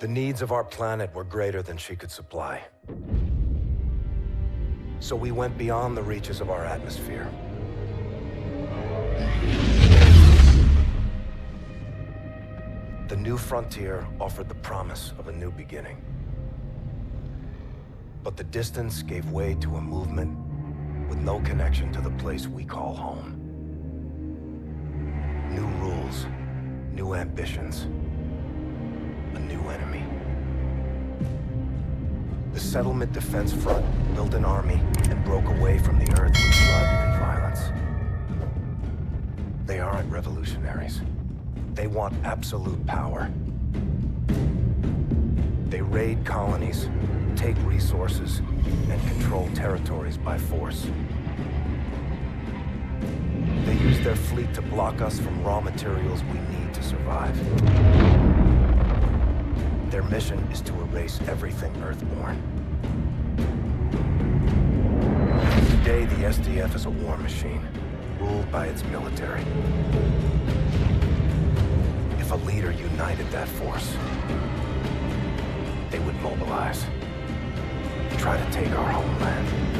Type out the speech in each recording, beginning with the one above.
The needs of our planet were greater than she could supply. So we went beyond the reaches of our atmosphere. The new frontier offered the promise of a new beginning. But the distance gave way to a movement with no connection to the place we call home. New rules, new ambitions, a new enemy. The Settlement Defense Front built an army and broke away from the Earth with blood and violence. They aren't revolutionaries. They want absolute power. They raid colonies, take resources, and control territories by force. They use their fleet to block us from raw materials we need to survive. Their mission is to erase everything Earthborn. Today, the SDF is a war machine, ruled by its military. If a leader united that force, they would mobilize, try to take our homeland.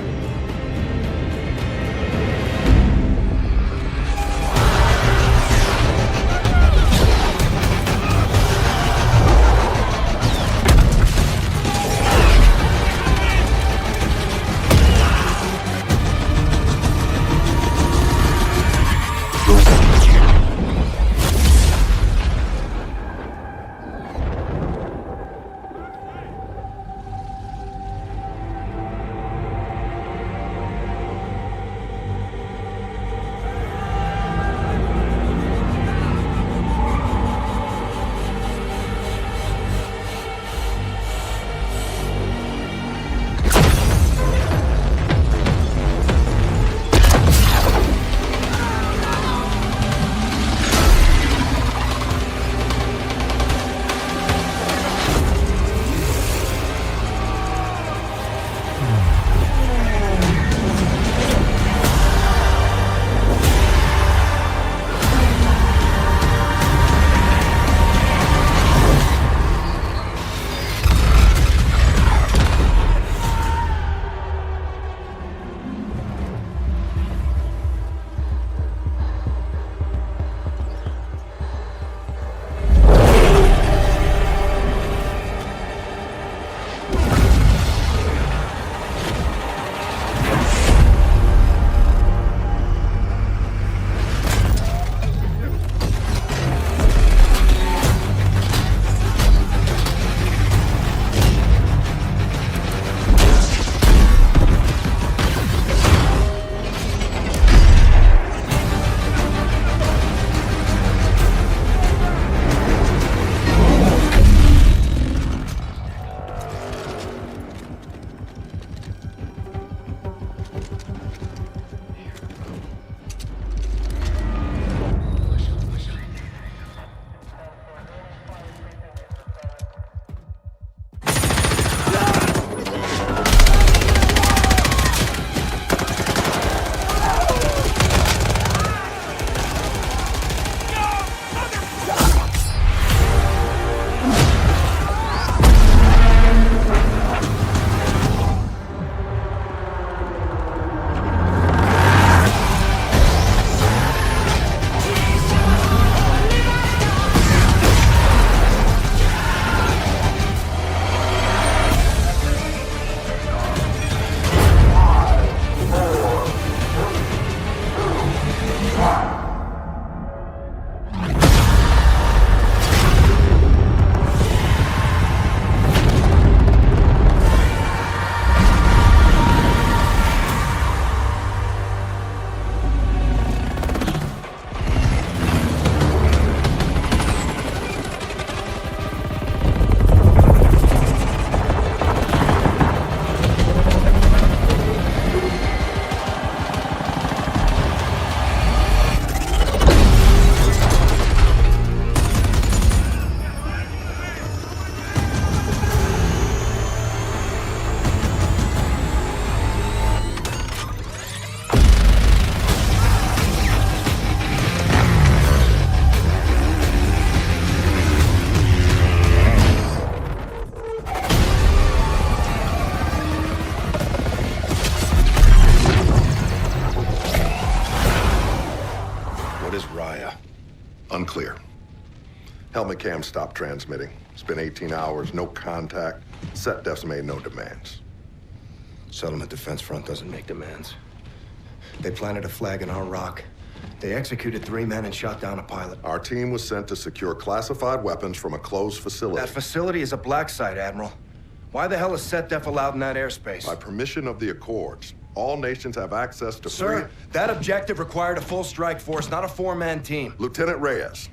Helmet cam stopped transmitting. It's been 18 hours, no contact. Set defs made no demands. Settlement Defense Front doesn't make demands. They planted a flag in our rock. They executed 3 men and shot down a pilot. Our team was sent to secure classified weapons from a closed facility. That facility is a black site, Admiral. Why the hell is SetDef allowed in that airspace? By permission of the Accords, all nations have access to Sir, that objective required a full strike force, not a 4-man team. Lieutenant Reyes,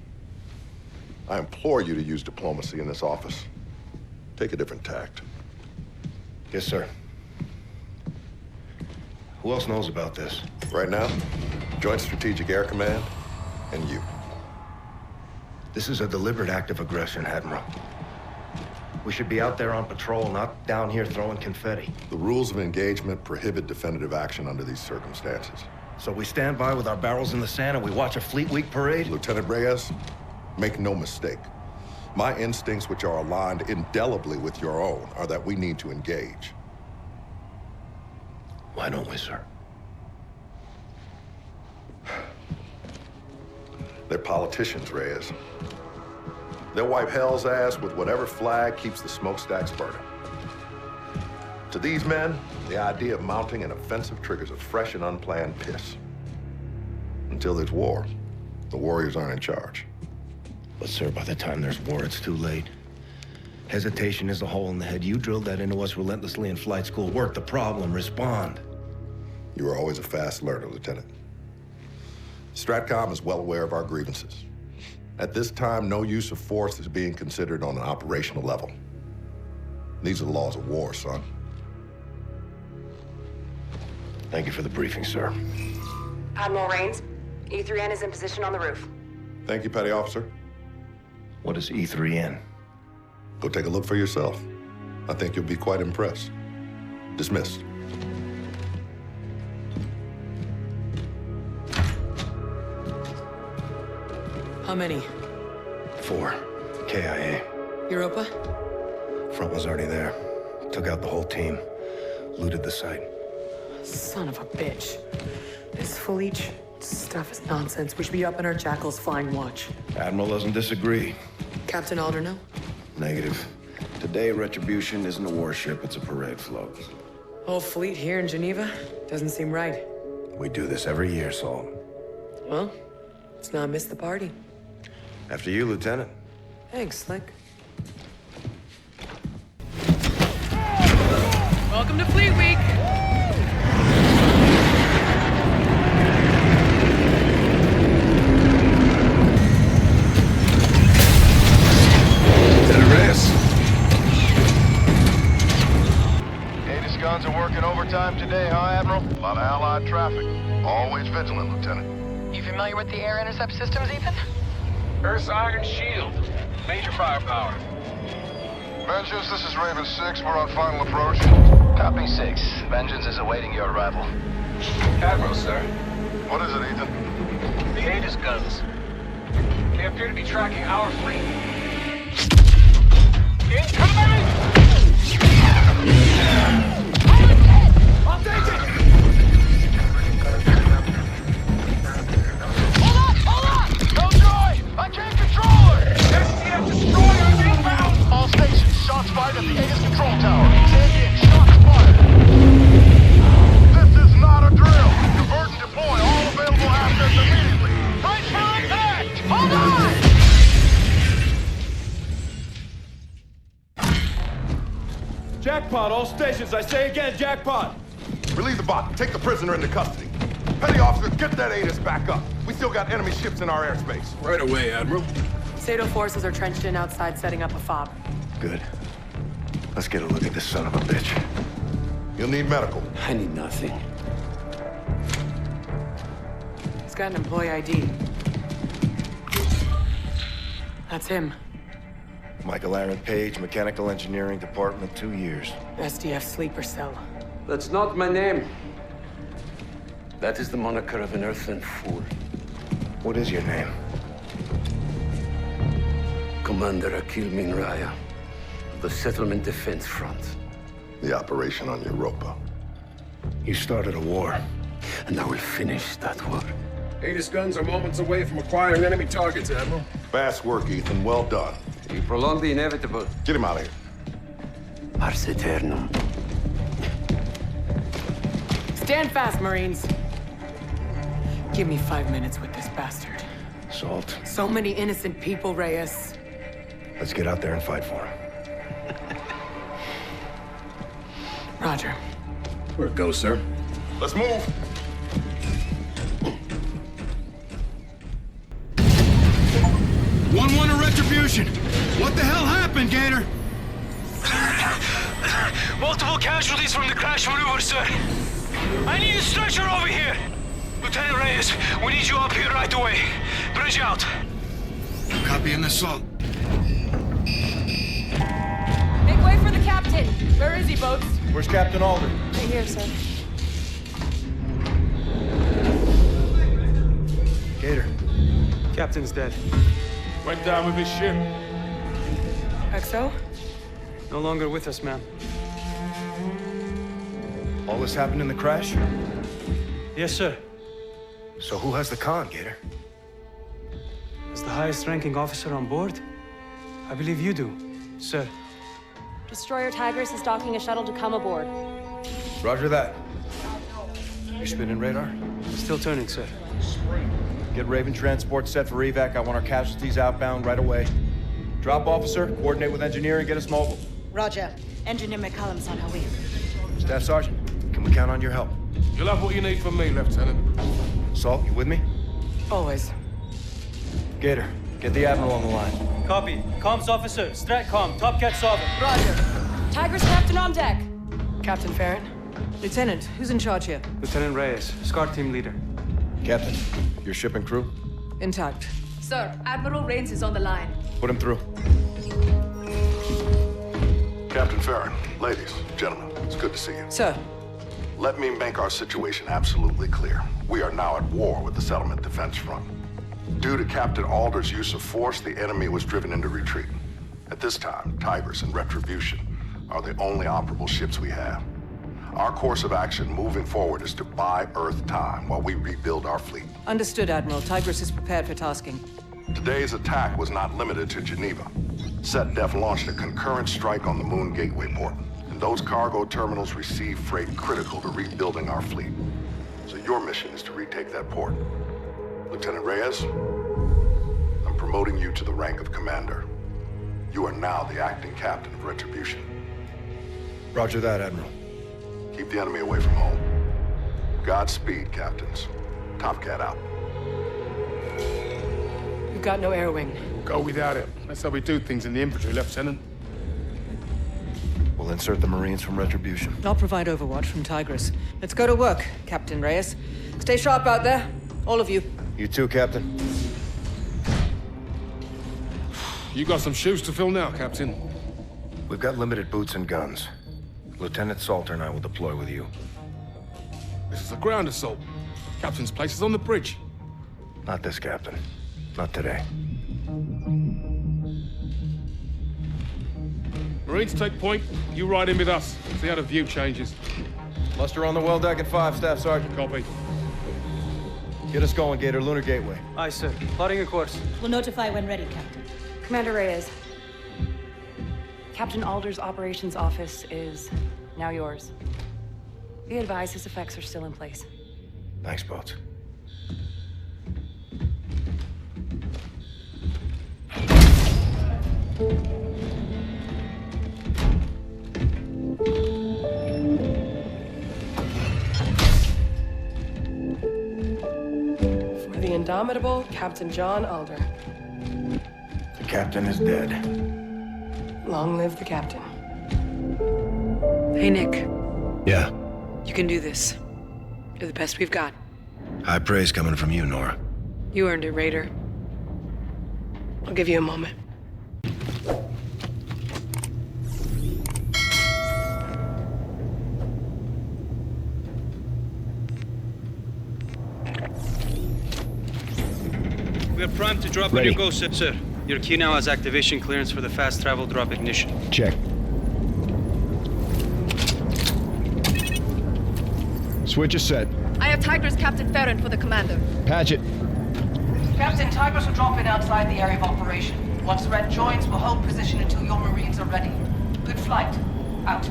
I implore you to use diplomacy in this office. Take a different tact. Yes, sir. Who else knows about this? Right now, Joint Strategic Air Command and you. This is a deliberate act of aggression, Admiral. We should be out there on patrol, not down here throwing confetti. The rules of engagement prohibit definitive action under these circumstances. So we stand by with our barrels in the sand and we watch a Fleet Week parade? Lieutenant Reyes, make no mistake. My instincts, which are aligned indelibly with your own, are that we need to engage. Why don't we, sir? They're politicians, Reyes. They'll wipe hell's ass with whatever flag keeps the smokestacks burning. To these men, the idea of mounting an offensive triggers a fresh and unplanned piss. Until there's war, the warriors aren't in charge. But sir, by the time there's war, it's too late. Hesitation is a hole in the head. You drilled that into us relentlessly in flight school. Work the problem, respond. You were always a fast learner, Lieutenant. Stratcom is well aware of our grievances. At this time, no use of force is being considered on an operational level. These are the laws of war, son. Thank you for the briefing, sir. Admiral Raines, E3N is in position on the roof. Thank you, Petty Officer. What is E3N? Go take a look for yourself. I think you'll be quite impressed. Dismissed. How many? 4. KIA. Europa? Front was already there. Took out the whole team. Looted the site. Son of a bitch. This Fleet stuff is nonsense. We should be up in our jackals flying watch. Admiral doesn't disagree. Captain Alderno? Negative. Today, Retribution isn't a warship, it's a parade float. Whole fleet here in Geneva? Doesn't seem right. We do this every year, Salt. Well, let's not miss the party. After you, Lieutenant. Thanks, Slick. Welcome to Fleet Week! Guns are working overtime today, huh, Admiral? A lot of Allied traffic. Always vigilant, Lieutenant. You familiar with the air intercept systems, Ethan? Earth's Iron Shield. Major firepower. Vengeance, this is Raven 6. We're on final approach. Copy 6. Vengeance is awaiting your arrival. Admiral, sir. What is it, Ethan? The Aegis guns. They appear to be tracking our fleet. Incoming! I'll take it! Hold on! No joy! I can't control her! STF destroyer inbound! All stations, shots fired at the Aegis control tower. Say again, shots fired. This is not a drill! Divert and deploy all available assets immediately! Right for impact! Hold on! Jackpot, all stations. I say again, jackpot. Relieve the bot. Take the prisoner into custody. Petty Officer, get that Aegis back up. We still got enemy ships in our airspace. Right away, Admiral. Sado forces are trenched in outside setting up a fob. Good. Let's get a look at this son of a bitch. You'll need medical. I need nothing. He's got an employee ID. That's him. Michael Aaron Page, Mechanical Engineering Department, 2 years. SDF sleeper cell. That's not my name. That is the moniker of an earthen fool. What is your name? Commander Akil Minraya, of the Settlement Defense Front. The operation on Europa. You started a war. And I will finish that war. Aegis guns are moments away from acquiring enemy targets, Admiral. Fast work, Ethan. Well done. You prolonged the inevitable. Get him out of here. Ars Eternum. Stand fast, Marines. Give me 5 minutes with this bastard. Salt, So many innocent people, Reyes. let's get out there and fight for him. Roger. Where it goes, sir? Let's move. One to Retribution. What the hell happened, Gator? Multiple casualties from the crash maneuver, sir. I need a stretcher over here. Lieutenant Reyes, we need you up here right away. Bridge out. Copy an assault. Make way for the captain. Where is he, Boats? Where's Captain Alder? Right here, sir. Gator. Captain's dead. Went down with his ship. XO? No longer with us, ma'am. All this happened in the crash? Yes, sir. So who has the con, Gator? As the highest-ranking officer on board, I believe you do, sir. Destroyer Tigris is docking a shuttle to come aboard. Roger that. You spinning radar? Still turning, sir. Get Raven transport set for evac. I want our casualties outbound right away. Drop officer, coordinate with engineering, get us mobile. Roger. Engineer McCullum's on her way. Staff Sergeant, can we count on your help? You'll have what you need from me, Lieutenant. Salt, you with me? Always. Gator, get the Admiral on the line. Copy. Comms officer, Stratcom, Top Cat Sovereign. Roger. Tigris captain on deck. Captain Farron? Lieutenant, who's in charge here? Lieutenant Reyes, SCAR team leader. Captain, your ship and crew? Intact. Sir, Admiral Rains is on the line. Put him through. Captain Farron, ladies, gentlemen, it's good to see you. Sir. Let me make our situation absolutely clear. We are now at war with the Settlement Defense Front. Due to Captain Alder's use of force, the enemy was driven into retreat. At this time, Tigris and Retribution are the only operable ships we have. Our course of action moving forward is to buy Earth time while we rebuild our fleet. Understood, Admiral. Tigris is prepared for tasking. Today's attack was not limited to Geneva. SetDef launched a concurrent strike on the Moon Gateway port, and those cargo terminals receive freight critical to rebuilding our fleet. So your mission is to retake that port. Lieutenant Reyes, I'm promoting you to the rank of commander. You are now the acting captain of Retribution. Roger that, Admiral. Keep the enemy away from home. Godspeed, captains. Top Cat out. We've got no air wing. We'll go without it. That's how we do things in the infantry, Lieutenant. We'll insert the Marines from Retribution. I'll provide overwatch from Tigris. Let's go to work, Captain Reyes. Stay sharp out there. All of you. You too, Captain. You got some shoes to fill now, Captain. We've got limited boots and guns. Lieutenant Salter and I will deploy with you. This is a ground assault. Captain's place is on the bridge. Not this, Captain. Not today. Marines take point. You ride in with us. See how the view changes. Muster on the well deck at 5, Staff Sergeant. Copy. Get us going, Gator. Lunar Gateway. Aye, sir. Plotting a course. We'll notify when ready, Captain. Commander Reyes. Captain Alder's operations office is now yours. Be advised his effects are still in place. Thanks, Boats. For the indomitable Captain John Alder. The captain is dead. Long live the captain. Hey, Nick. Yeah. You can do this. You're the best we've got. High praise coming from you, Nora. You earned it, Raider. I'll give you a moment. We're primed to drop on your go, sir. Your key now has activation clearance for the fast travel drop ignition. Check. Switch is set. I have Tigris Captain Farron for the commander. Patch it. Captain, Tigers will drop in outside the area of operation. Once the Red joins, we'll hold position until your Marines are ready. Good flight. Out.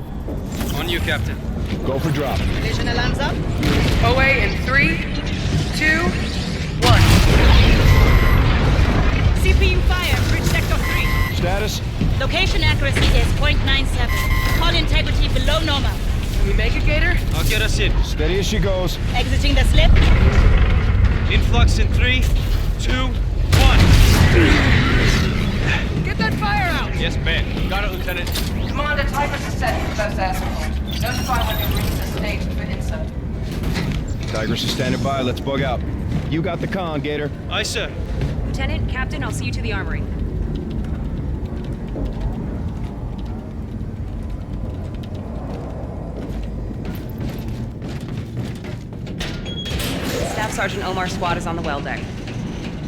On you, Captain. Go for drop. Collision alarms up. OA in 3, 2, 1. CPU fire, bridge sector 3. Status? Location accuracy is 0.97. Hull integrity below normal. Can we make it, Gator? I'll get us in. Steady as she goes. Exiting the slip. Influx in 3, 2, 1. Get that fire out! Yes, ma'am. Got it, Lieutenant. Commander, Tigers is set for close air support. Notify when your Marines are staged for insert. Tigers is standing by. Let's bug out. You got the con, Gator. Aye, sir. Lieutenant, Captain, I'll see you to the armory. Staff Sergeant Omar's squad is on the well deck.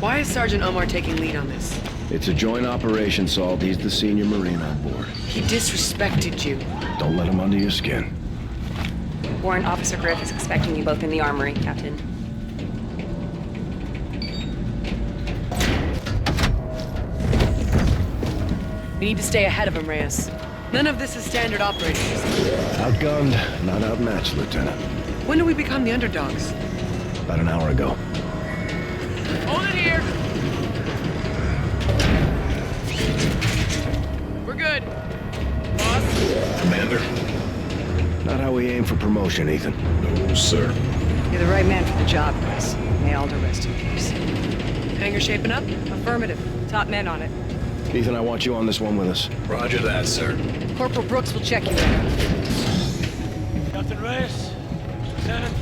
Why is Sergeant Omar taking lead on this? It's a joint operation, Salt. He's the senior Marine on board. He disrespected you. Don't let him under your skin. Warrant Officer Griff is expecting you both in the armory, Captain. We need to stay ahead of him, Reyes. None of this is standard operating procedure. Outgunned, not outmatched, Lieutenant. When do we become the underdogs? About an hour ago. Hold it here! We're good. Boss? Commander? Not how we aim for promotion, Ethan. No, sir. You're the right man for the job, Chris. May Alder rest in peace. Hangar shaping up? Affirmative. Top men on it. Ethan, I want you on this one with us. Roger that, sir. Corporal Brooks will check you in. Captain Reyes. Lieutenant.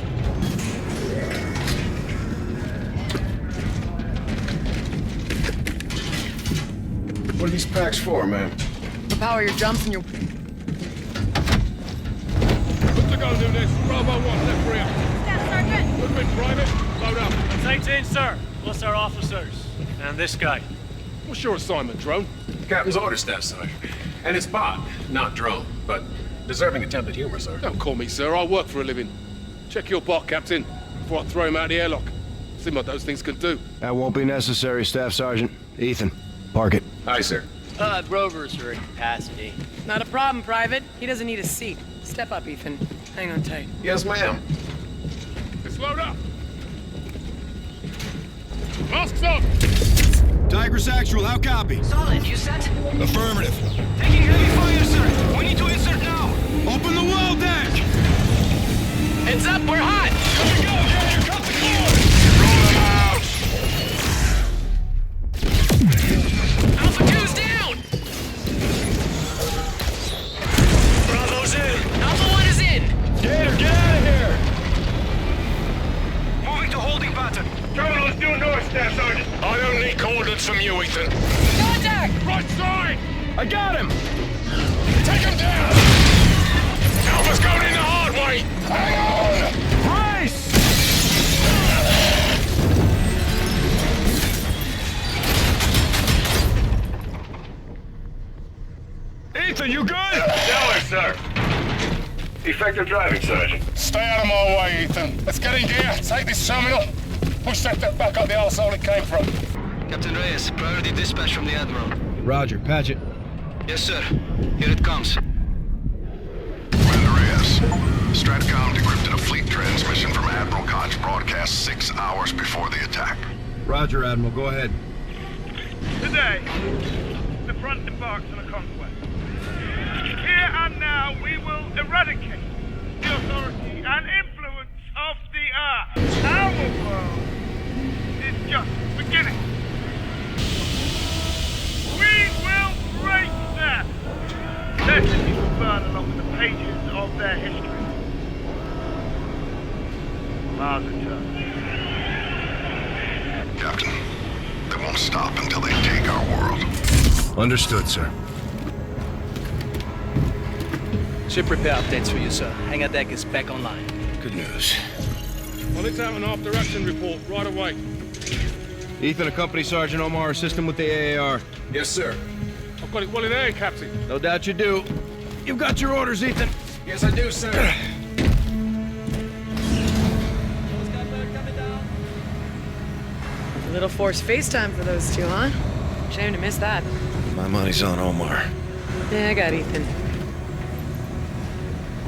What are these packs for, man? To power your jumps and your... Good to go, do this. Bravo 1, left rear. Staff Sergeant. Movement, private. Load up. That's 18, sir. Plus our officers. And this guy. What's your assignment, drone? Captain's orders, Staff Sergeant. And it's bot, not drone, but deserving attempted humor, sir. Don't call me sir, I work for a living. Check your bot, Captain, before I throw him out the airlock. See what those things can do. That won't be necessary, Staff Sergeant. Ethan, park it. Aye, sir. Rovers are at capacity. Not a problem, Private. He doesn't need a seat. Step up, Ethan. Hang on tight. Yes, ma'am. Let's load up. Masks up! Tigris Actual, how copy? Solid, you set? Affirmative. Taking heavy fire, sir. We need to insert now. Open the well deck! Heads up, we're hot! Here we go, Gator. Cut the cord. Roll them out. Alpha 2's down! Bravo's in. Alpha 1 is in! Gator, get out of here! Moving to holding pattern. Terminal's due north, Staff Sergeant. I don't need coordinates from you, Ethan. Contact! Right side! I got him! Take him down. Alpha's going in the hard way. Hang on. Brace! Ethan, you good? Stellar, sir. Effective driving, Sergeant. Stay out of my way, Ethan. Let's get in gear. Take this terminal. Push that thing back up the arsehole it came from. Captain Reyes, priority dispatch from the Admiral. Roger, patch it. Yes, sir. Here it comes. Commander Reyes, Stratcom decrypted a fleet transmission from Admiral Koch broadcast 6 hours before the attack. Roger, Admiral. Go ahead. Today, the front embarks on a conquest. Here and now, we will eradicate the authority and influence of the Earth. Our world is just beginning. We will break them. Their cities will burn along with the pages of their history. Mars returns. Captain, they won't stop until they take our world. Understood, sir. Ship repair updates for you, sir. Hangar deck is back online. Good news. Well, let's have an after-action report right away. Ethan, accompany Sergeant Omar. Assist him with the AAR. Yes, sir. I've got it well in hand, Captain. No doubt you do. You've got your orders, Ethan. Yes, I do, sir. little forced FaceTime for those two, huh? Shame to miss that. My money's on Omar. Yeah, I got Ethan.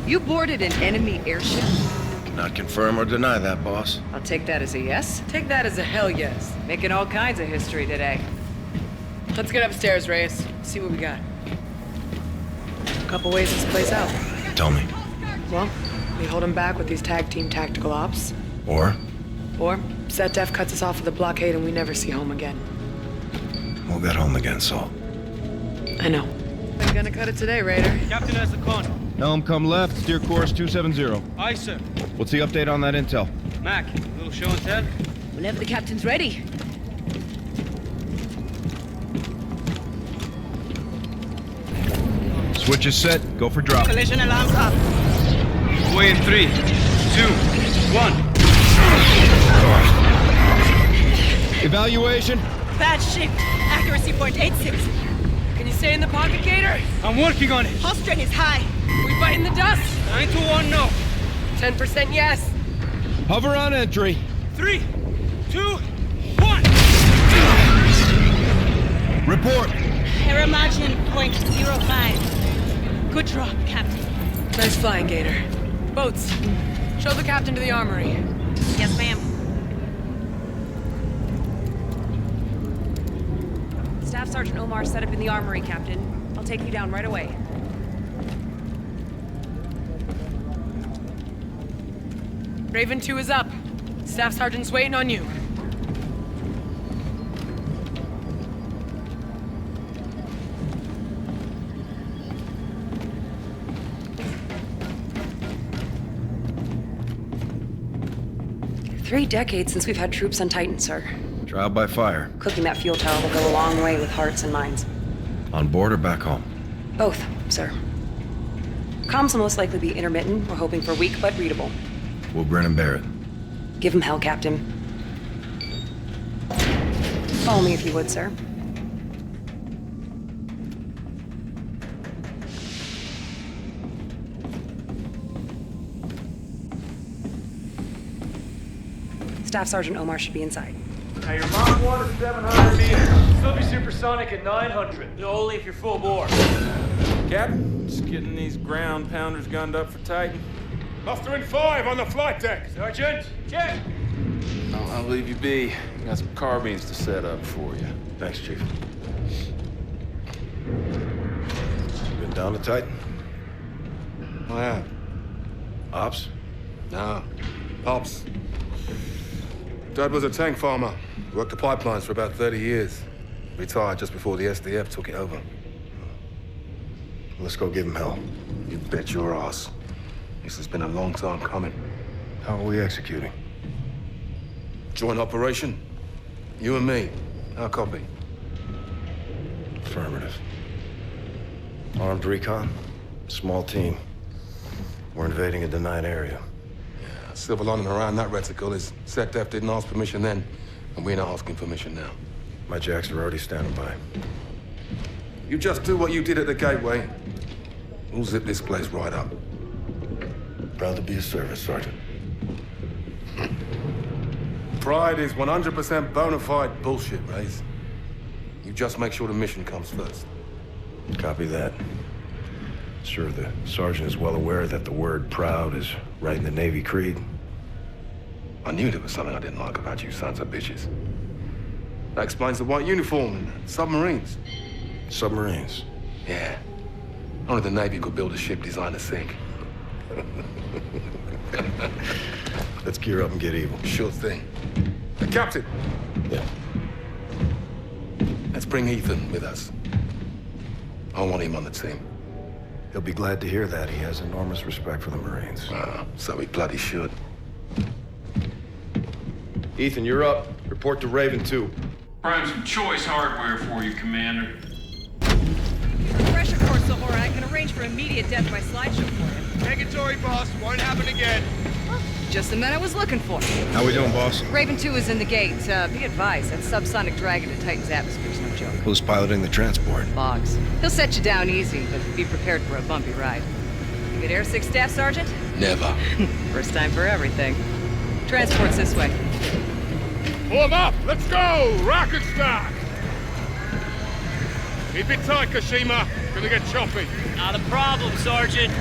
You boarded an enemy airship? Cannot confirm or deny that, boss. I'll take that as a yes. Take that as a hell yes. Making all kinds of history today. Let's get upstairs, Reyes. See what we got. A couple ways this plays out. Tell me. Well, we hold them back with these tag team tactical ops. Or? Or, SetDef cuts us off with a blockade and we never see home again. We'll get home again, Salt. I know. I'm gonna cut it today, Raider. Captain has the con. Helm, come left, steer course 270. Aye, sir. What's the update on that intel? Mac, a little show and tell? Whenever the captain's ready. Switch is set, go for drop. Collision alarms up. Away in 3, 2, 1. Evaluation? Bad shift. Accuracy point 86. Can you stay in the pocket, Gator? I'm working on it. Pulse strain is high. We biting the dust? 9 to 1, no. 10% yes. Hover on entry. 3, 2, 1. Report. Error margin 0.05. Good drop, Captain. Nice flying, Gator. Boats. Show the captain to the armory. Yes, ma'am. Staff Sergeant Omar set up in the armory, Captain. I'll take you down right away. Raven 2 is up. Staff Sergeant's waiting on you. Three decades since we've had troops on Titan, sir. Trial by fire. Cooking that fuel tower will go a long way with hearts and minds. On board or back home? Both, sir. Comms will most likely be intermittent. We're hoping for weak but readable. We'll grin and bear it. Give him hell, Captain. Follow me if you would, sir. Staff Sergeant Omar should be inside. Now your Mach 1 is 700 meters. Still be supersonic at 900. Only if you're full bore. Captain, just getting these ground pounders gunned up for Titan. Mustering 5 on the flight deck. Sergeant, check. I'll leave you be. Got some carbines to set up for you. Thanks, Chief. Been down to Titan? I have. Ops? No. Ops. Dad was a tank farmer. Worked the pipelines for about 30 years. Retired just before the SDF took it over. Let's go give him hell. You bet your ass. This has been a long time coming. How are we executing? Joint operation. You and me. Our copy. Affirmative. Armed recon. Small team. We're invading a denied area. Silver lining around that reticle is SetDef didn't ask permission then, and we're not asking permission now. My jacks are already standing by. You just do what you did at the gateway. We'll zip this place right up. Proud to be of service, Sergeant. Pride is 100% bona fide bullshit, Rays. You just make sure the mission comes first. Copy that. Sure, the sergeant is well aware that the word proud is right in the Navy creed. I knew there was something I didn't like about you sons of bitches. That explains the white uniform and submarines. Submarines? Yeah. Only the Navy could build a ship designed to sink. Let's gear up and get evil. Sure thing. The captain! Yeah. Let's bring Ethan with us. I want him on the team. He'll be glad to hear that. He has enormous respect for the Marines. So he bloody should. Ethan, you're up. Report to Raven 2. Prime some choice hardware for you, Commander. Pressure core, Silver, I can arrange for immediate death by slideshow for you. Negatory, boss. Won't happen again. Just the men I was looking for. How we doing, boss? Raven 2 is in the gate. Be advised, that subsonic drag into Titan's atmosphere's no joke. Who's piloting the transport? Boggs. He'll set you down easy, but be prepared for a bumpy ride. You get Air 6 Staff Sergeant? Never. First time for everything. Transport's this way. Warm up! Let's go! Rocket start! Keep it tight, Kashima. Gonna get choppy. Not a problem, Sergeant.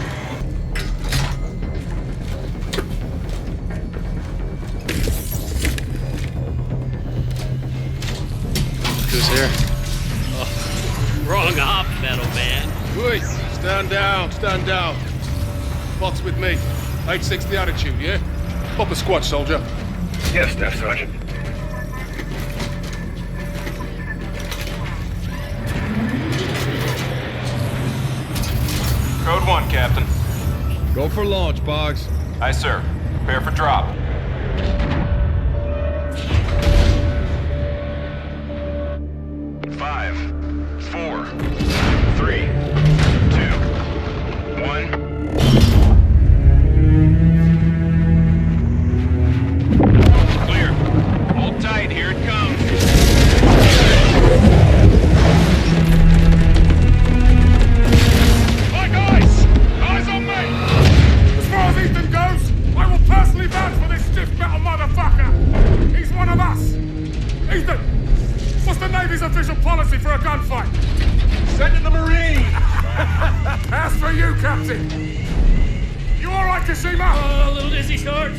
Who's here? Oh, wrong op, metal man. Wait, stand down, stand down. Box with me. 860 attitude, yeah? Pop a squad, soldier. Yes, Staff Sergeant. Code 1, Captain. Go for launch, Boggs. Aye, sir. Prepare for drop. Five, 4, 3, 2, 1. Clear. Hold tight. Here it comes. Hi, guys! Eyes on me! As far as Ethan goes, I will personally vouch for this stiff metal motherfucker! He's one of us! Ethan! What's the Navy's official policy for a gunfight? Send in the Marine! As for you, Captain! You alright, Kashima? Oh, a little dizzy, Sarge.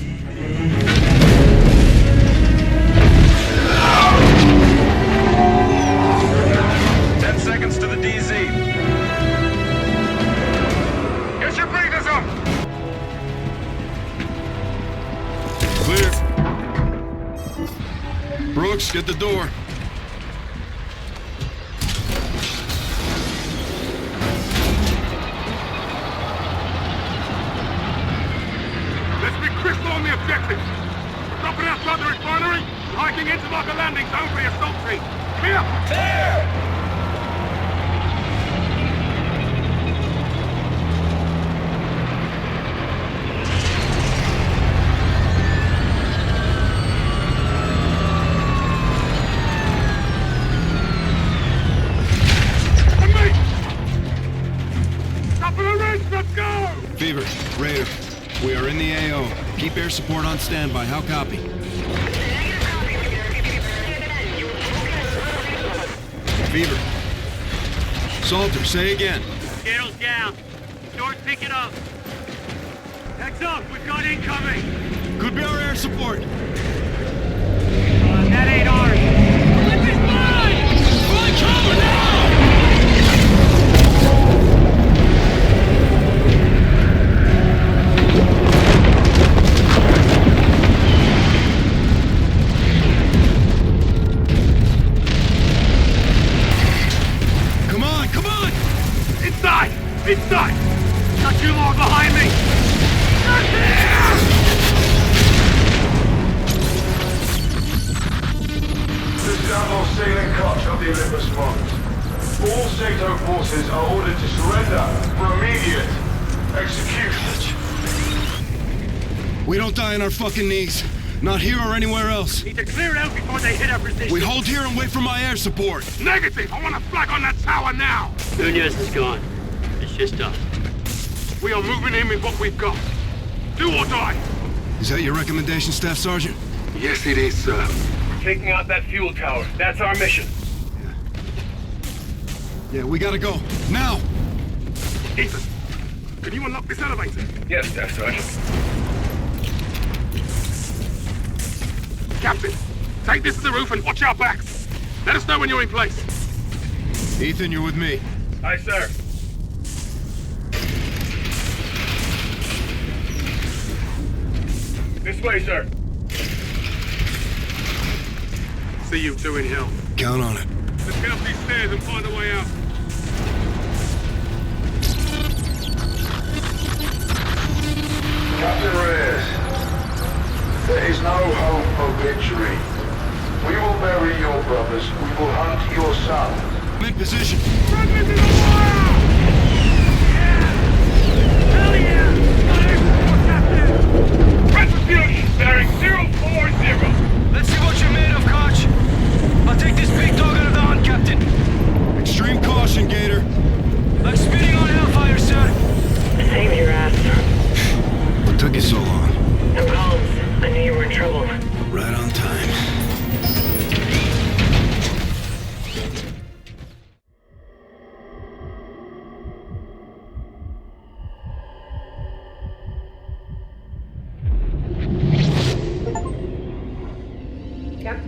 10 seconds to the DZ. Get your breathers up! Clear. Brooks, get the door. Let's be crystal on the objectives. We're dropping outside the refinery and hiking into like a landing zone for the assault team. Clear? Clear! Fever, Raider, we are in the AO. Keep air support on standby. How copy? Fever. Salter, say again. Scales down. Doors picking up. Heads up, we've got incoming. Could be our air support. That ain't ours. Flip is mine! Run cover now! Inside! Not too long behind me! Not there! This is Admiral Sailing Koch of the Olympus Mons. All Sato forces are ordered to surrender for immediate execution. We don't die on our fucking knees. Not here or anywhere else. Need to clear it out before they hit our position. We hold here and wait for my air support. Negative! I want a flag on that tower now! Nunez is gone. It's just us. We are moving in with what we've got. Do or die! Is that your recommendation, Staff Sergeant? Yes, it is, sir. Taking out that fuel tower. That's our mission. Yeah, we gotta go. Now! Ethan, can you unlock this elevator? Yes, Staff Sergeant. Captain, take this to the roof and watch our backs. Let us know when you're in place. Ethan, you're with me. Aye, sir. This way, sir. See you two in hell. Count on it. Let's get up these stairs and find a way out. Captain Reyes, there is no hope of victory. We will bury your brothers. We will hunt your son. I'm in position. Fragment in the fire! Hell yeah! Retribution, bearing 040. Let's see what you're made of, Koch. I'll take this big dog out of the hunt, Captain. Extreme caution, Gator. I'm spitting on hellfire, sir. Same here, ass. What took you so long? No calls. I knew you were in trouble. Right on time.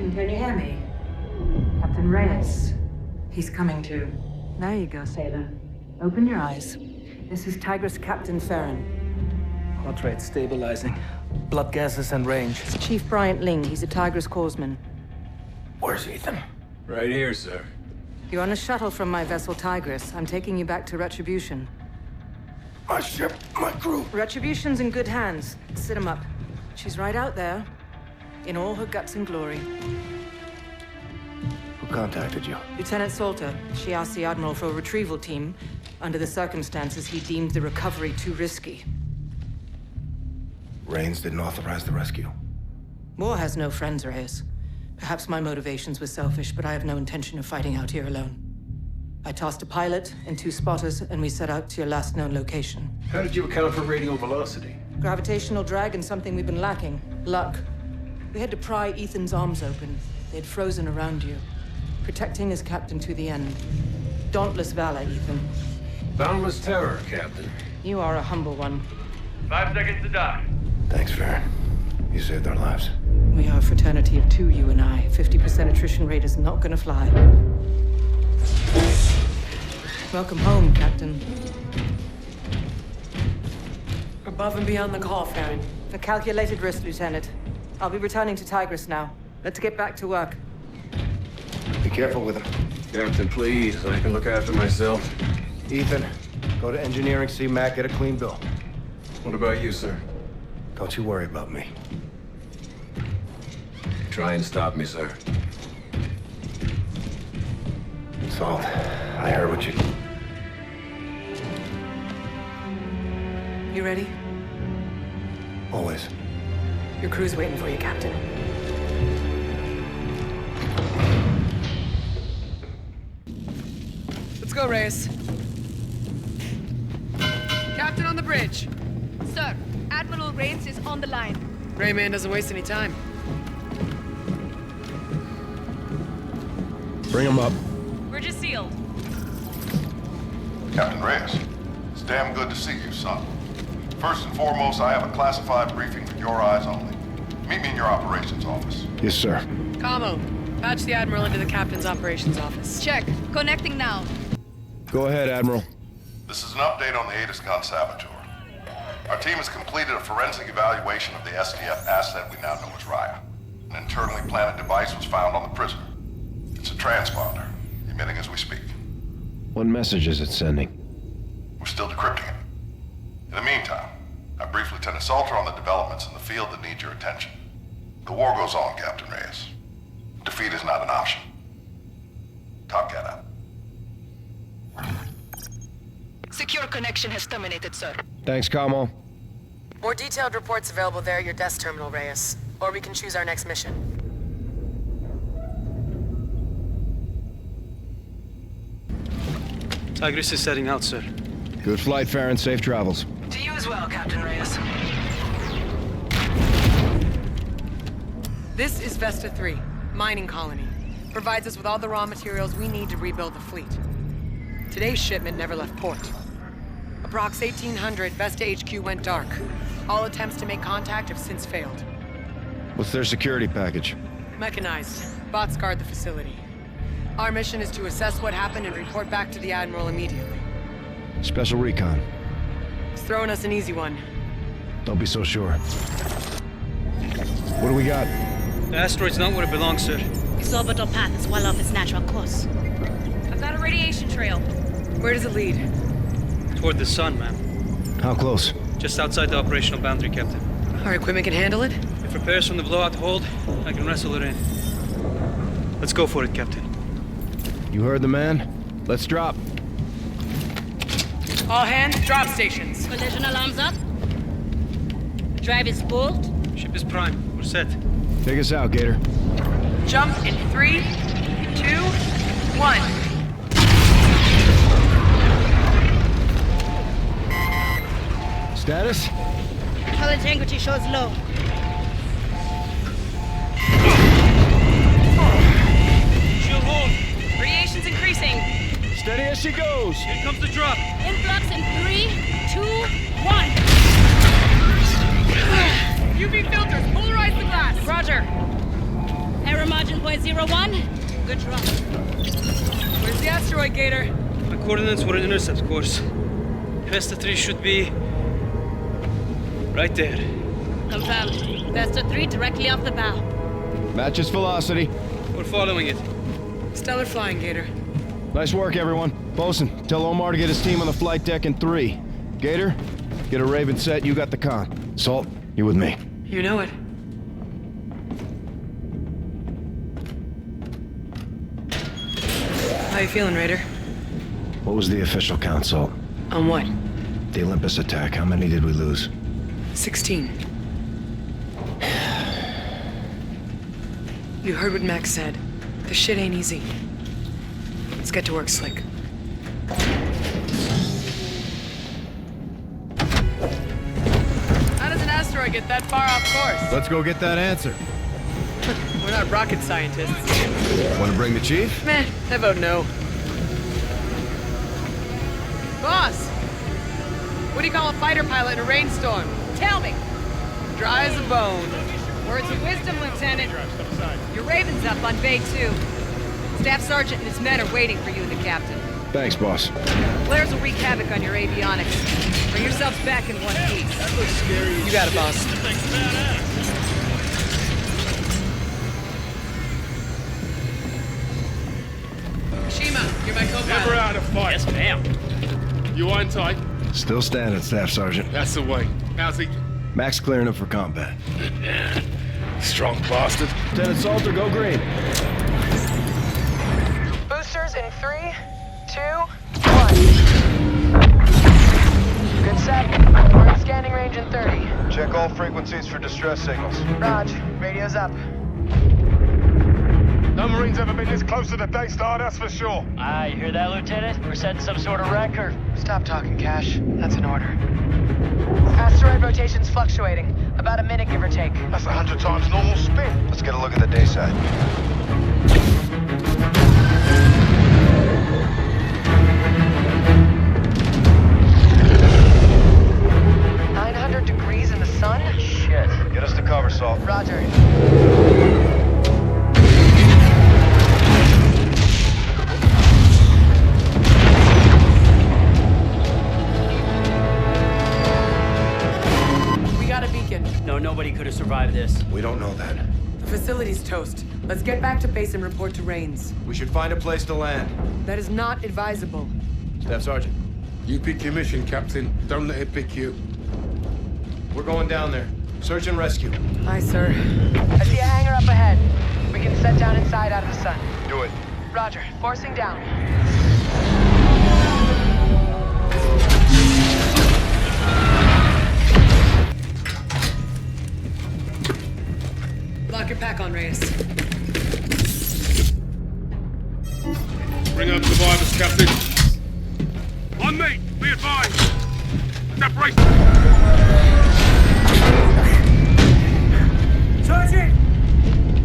Captain, can you hear me? Captain Reyes. He's coming to. There you go, sailor. Open your eyes. This is Tigris Captain Farron. Heart rate stabilizing. Blood gases and range. It's Chief Bryant Ling. He's a Tigris corpsman. Where's Ethan? Right here, sir. You're on a shuttle from my vessel Tigris. I'm taking you back to Retribution. My ship, my crew. Retribution's in good hands. Sit him up. She's right out there, in all her guts and glory. Who contacted you? Lieutenant Salter. She asked the Admiral for a retrieval team. Under the circumstances, he deemed the recovery too risky. Rains didn't authorize the rescue. War has no friends, Reyes. Perhaps my motivations were selfish, but I have no intention of fighting out here alone. I tossed a pilot and 2 spotters, and we set out to your last known location. How did you account for radial velocity? Gravitational drag and something we've been lacking. Luck. We had to pry Ethan's arms open. They'd frozen around you. Protecting his captain to the end. Dauntless valor, Ethan. Boundless terror, Captain. You are a humble one. 5 seconds to dock. Thanks, Farron. You saved our lives. We are a fraternity of 2, you and I. 50% attrition rate is not gonna fly. Welcome home, Captain. Above and beyond the call, Farron. A calculated risk, Lieutenant. I'll be returning to Tigris now. Let's get back to work. Be careful with him. Captain, please. I can look after myself. Ethan, go to engineering, see Mac, get a clean bill. What about you, sir? Don't you worry about me. Try and stop me, sir. Salt, I heard what you... You ready? Always. Your crew's waiting for you, Captain. Let's go, Reyes. Captain on the bridge. Sir, Admiral Reyes is on the line. Rayman doesn't waste any time. Bring him up. Bridge is sealed. Captain Reyes, it's damn good to see you, son. First and foremost, I have a classified briefing for your eyes only. Meet me in your operations office. Yes, sir. Camo, patch the Admiral into the Captain's operations office. Check. Connecting now. Go ahead, Admiral. This is an update on the Aegis Gun Saboteur. Our team has completed a forensic evaluation of the SDF asset we now know as Raya. An internally planted device was found on the prisoner. It's a transponder, emitting as we speak. What message is it sending? We're still decrypting it. In the meantime, I briefed Lieutenant Salter on the developments in the field that need your attention. The war goes on, Captain Reyes. Defeat is not an option. Top Cat out. Secure connection has terminated, sir. Thanks, Camo. More detailed reports available there at your desk terminal, Reyes. Or we can choose our next mission. Tigris is setting out, sir. Good flight, Farron. Safe travels. To you as well, Captain Reyes. This is Vesta 3, mining colony. Provides us with all the raw materials we need to rebuild the fleet. Today's shipment never left port. Approx 1800, Vesta HQ went dark. All attempts to make contact have since failed. What's their security package? Mechanized. Bots guard the facility. Our mission is to assess what happened and report back to the Admiral immediately. Special recon. He's throwing us an easy one. Don't be so sure. What do we got? The asteroid's not where it belongs, sir. Its orbital path is well off its natural course. I've got a radiation trail. Where does it lead? Toward the sun, ma'am. How close? Just outside the operational boundary, Captain. Our equipment can handle it? If repairs from the blowout hold, I can wrestle it in. Let's go for it, Captain. You heard the man. Let's drop. All hands, drop stations. Collision alarms up. Drive is spooled. Ship is prime. We're set. Take us out, Gator. Jump in 3, 2, 1. Status? Hull integrity shows low. Shield hold. Radiation's increasing. Steady as she goes. Here comes the drop. Influx in 3, 2, 1. UV filters, polarize the glass. Roger. Error margin Good drop. Where's the asteroid, Gator? My coordinates were an intercept course. Vesta 3 should be... right there. Confirmed. Vesta 3 directly off the bow. Matches velocity. We're following it. Stellar flying, Gator. Nice work, everyone. Bosun, tell Omar to get his team on the flight deck in 3. Gator, get a Raven set, you got the con. Salt, you with me. You know it. How you feeling, Raider? What was the official count, Salt? On what? The Olympus attack. How many did we lose? 16. You heard what Max said. This shit ain't easy. Let's get to work, Slick. How does an asteroid get that far off course? Let's go get that answer. We're not rocket scientists. Want to bring the chief? Meh, I vote no. Boss! What do you call a fighter pilot in a rainstorm? Tell me! Dry as a bone. Words of wisdom, Lieutenant. Your Raven's up on Bay 2. Staff Sergeant and his men are waiting for you and the Captain. Thanks, boss. Flares will wreak havoc on your avionics. Bring yourselves back in one piece. That looks scary. You got it, boss. Shima, you're my co-pilot. Never out of fight. Yes, ma'am. You on tight? Still standing, Staff Sergeant. That's the way. How's he? Max clearing him for combat. Strong bastard. Lieutenant Salter, go green. Boosters in 3, 2, 1. Good set. We're in scanning range in 30. Check all frequencies for distress signals. Raj, radio's up. No Marine's ever been this close to the Daystar, that's for sure. You hear that, Lieutenant? We're setting some sort of record. Stop talking, Cash. That's an order. Asteroid rotation's fluctuating. About a minute, give or take. That's 100 times normal spin. Let's get a look at the day side. $900 in the sun? Shit. Get us to cover, Salt. Roger. No, nobody could have survived this. We don't know that. The facility's toast. Let's get back to base and report to Rains. We should find a place to land. That is not advisable. Staff Sergeant. You pick your mission, Captain. Don't let it pick you. We're going down there. Search and rescue. Aye, sir. I see a hangar up ahead. We can set down inside out of the sun. Do it. Roger. Forcing down. Lock your pack on, Reyes. Bring up survivors, Captain. On me, be advised. Separation. Sergeant!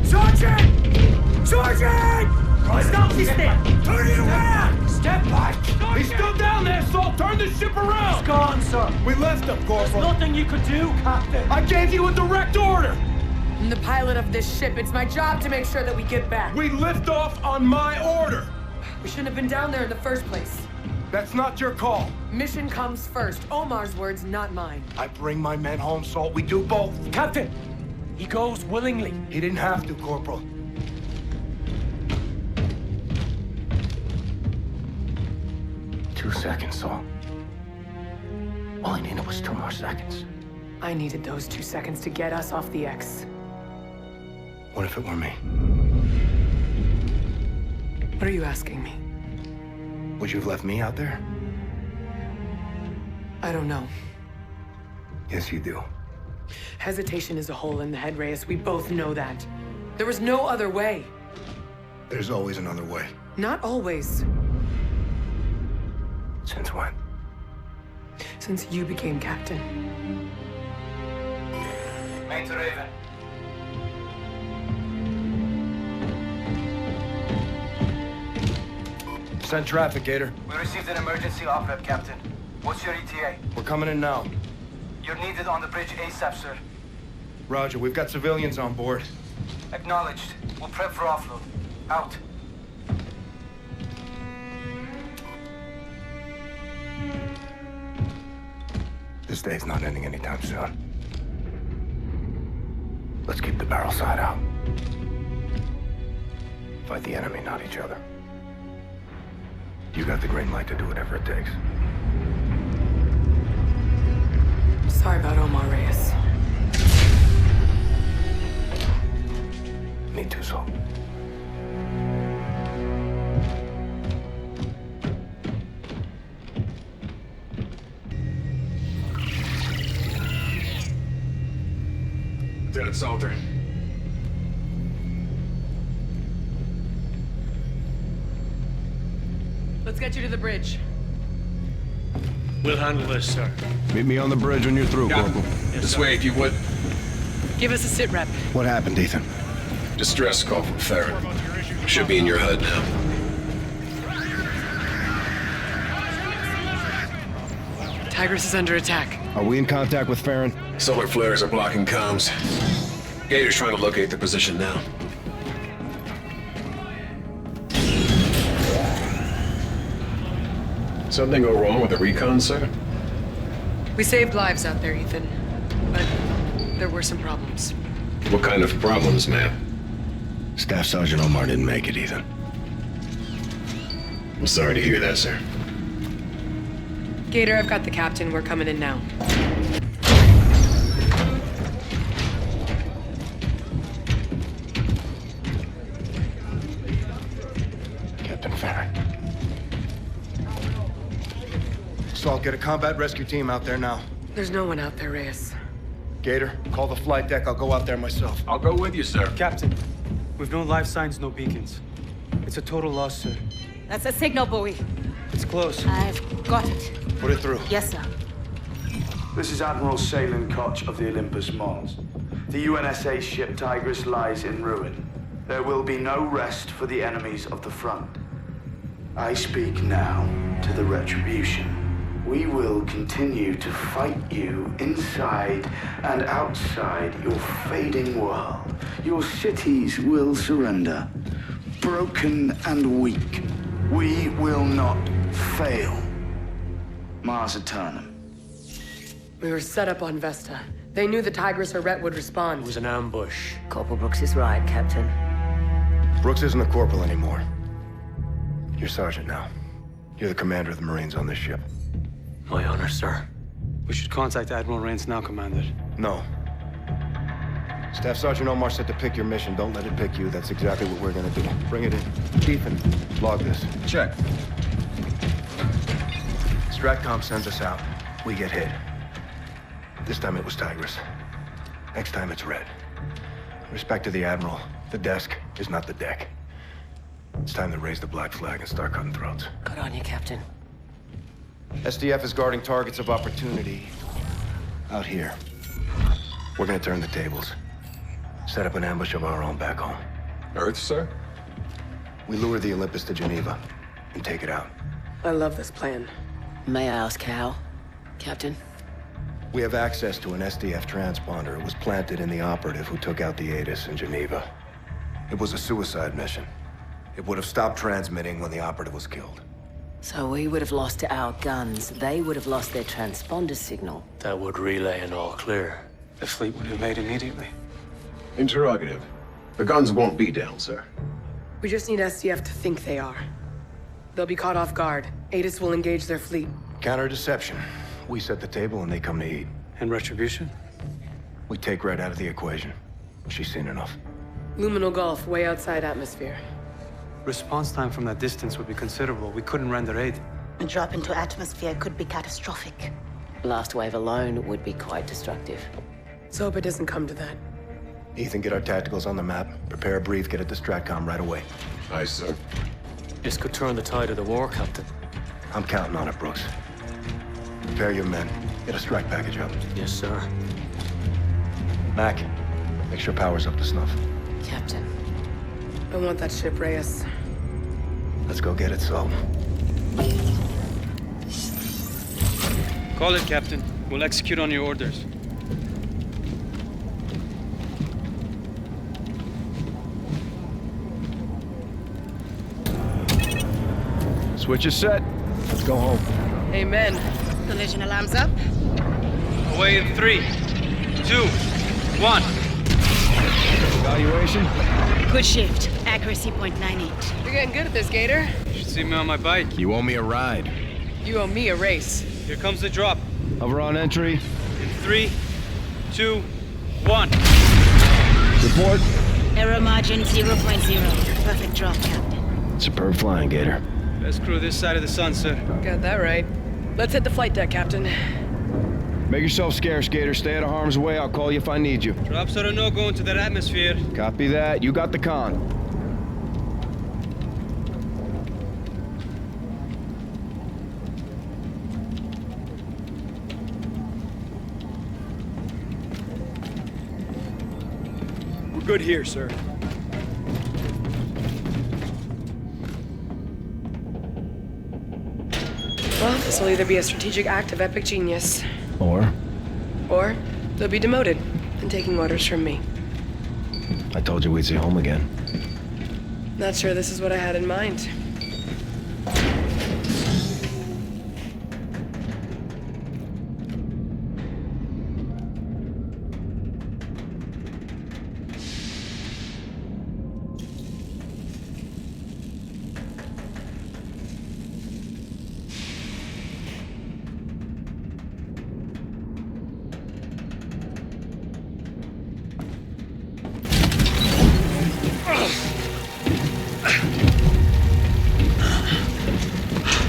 Sergeant! Sergeant! Stop this thing! Turn it around! Step back! He's still down there, Salt! Turn the ship around! He's gone, sir. We left him, Corporal. There's nothing you could do, Captain. I gave you a direct order! I'm the pilot of this ship. It's my job to make sure that we get back. We lift off on my order! We shouldn't have been down there in the first place. That's not your call. Mission comes first. Omar's words, not mine. I bring my men home, Salt. We do both. Captain, he goes willingly. He didn't have to, Corporal. Two seconds, Saul. All I needed was 2 more seconds. I needed those 2 seconds to get us off the X. What if it were me? What are you asking me? Would you have left me out there? I don't know. Yes, you do. Hesitation is a hole in the head, Reyes. We both know that. There was no other way. There's always another way. Not always. Since when? Since you became captain. Main to Raven. Send traffic, Gator. We received an emergency off-rep, Captain. What's your ETA? We're coming in now. You're needed on the bridge ASAP, sir. Roger, we've got civilians on board. Acknowledged. We'll prep for offload. Out. This day's not ending anytime soon. Let's keep the barrel side out. Fight the enemy, not each other. You got the green light to do whatever it takes. Sorry about Omar Reyes. Me too, Sol. Lieutenant Salter. Let's get you to the bridge. We'll handle this, sir. Meet me on the bridge when you're through, Corporal. This way, if you would. Give us a sit rep. What happened, Ethan? Distress call from Farron. Should be in your HUD now. Tigris is under attack. Are we in contact with Farron? Solar flares are blocking comms. Gator's trying to locate the position now. Something go wrong with the recon, sir? We saved lives out there, Ethan. But there were some problems. What kind of problems, ma'am? Staff Sergeant Omar didn't make it, Ethan. I'm sorry to hear that, sir. Gator, I've got the captain. We're coming in now. Captain Farron. Salt, get a combat rescue team out there now. There's no one out there, Reyes. Gator, call the flight deck. I'll go out there myself. I'll go with you, sir. Captain, we've no life signs, no beacons. It's a total loss, sir. That's a signal buoy. It's close. I've got it. Put it through. Yes, sir. This is Admiral Salen Koch of the Olympus Mons. The UNSA ship Tigris lies in ruin. There will be no rest for the enemies of the front. I speak now to the Retribution. We will continue to fight you inside and outside your fading world. Your cities will surrender, broken and weak. We will not fail. Mars Eternum. We were set up on Vesta. They knew the Tigris or Ret would respond. It was an ambush. Corporal Brooks is right, Captain. Brooks isn't a corporal anymore. You're Sergeant now. You're the commander of the Marines on this ship. My honor, sir. We should contact Admiral Rains now, Commander. No. Staff Sergeant Omar said to pick your mission. Don't let it pick you. That's exactly what we're gonna do. Bring it in. Ethan, log this. Check. Stratcom sends us out. We get hit. This time it was Tigris. Next time it's Red. Respect to the Admiral, the desk is not the deck. It's time to raise the black flag and start cutting throats. Good on you, Captain. SDF is guarding targets of opportunity out here. We're gonna turn the tables. Set up an ambush of our own back home. Earth, sir? We lure the Olympus to Geneva and take it out. I love this plan. May I ask how, Captain? We have access to an SDF transponder. It was planted in the operative who took out the ATIS in Geneva. It was a suicide mission. It would have stopped transmitting when the operative was killed. So we would have lost our guns. They would have lost their transponder signal. That would relay an all clear. The fleet would have made immediately. Interrogative. The guns won't be down, sir. We just need SDF to think they are. They'll be caught off guard. ATIS will engage their fleet. Counter-deception. We set the table and they come to eat. And Retribution? We take Red out of the equation. She's seen enough. Luminal Gulf, way outside atmosphere. Response time from that distance would be considerable. We couldn't render aid. A drop into atmosphere could be catastrophic. Blast wave alone would be quite destructive. Let's hope it doesn't come to that. Ethan, get our tacticals on the map. Prepare a brief, get it to Stratcom right away. Aye, sir. This could turn the tide of the war, Captain. I'm counting on it, Brooks. Prepare your men. Get a strike package up. Yes, sir. Mac, make sure power's up to snuff. Captain. I want that ship, Reyes. Let's go get it, Sol. Call it, Captain. We'll execute on your orders. Switch is set. Let's go home. Amen. Collision alarms up. away in 3, 2, 1. Evaluation? Good shift. Accuracy .98. You're getting good at this, Gator. You should see me on my bike. You owe me a ride. You owe me a race. Here comes the drop. Hover on entry. In 3, 2, 1. Report. Error margin 0.0. Perfect drop, Captain. Superb flying, Gator. Best crew this side of the sun, sir. Got that right. Let's hit the flight deck, Captain. Make yourself scarce, Gator. Stay out of harm's way. I'll call you if I need you. Drops are a no-go into that atmosphere. Copy that. You got the con. We're good here, sir. Well, this will either be a strategic act of epic genius, Or they'll be demoted and taking orders from me. I told you we'd see home again. Not sure this is what I had in mind.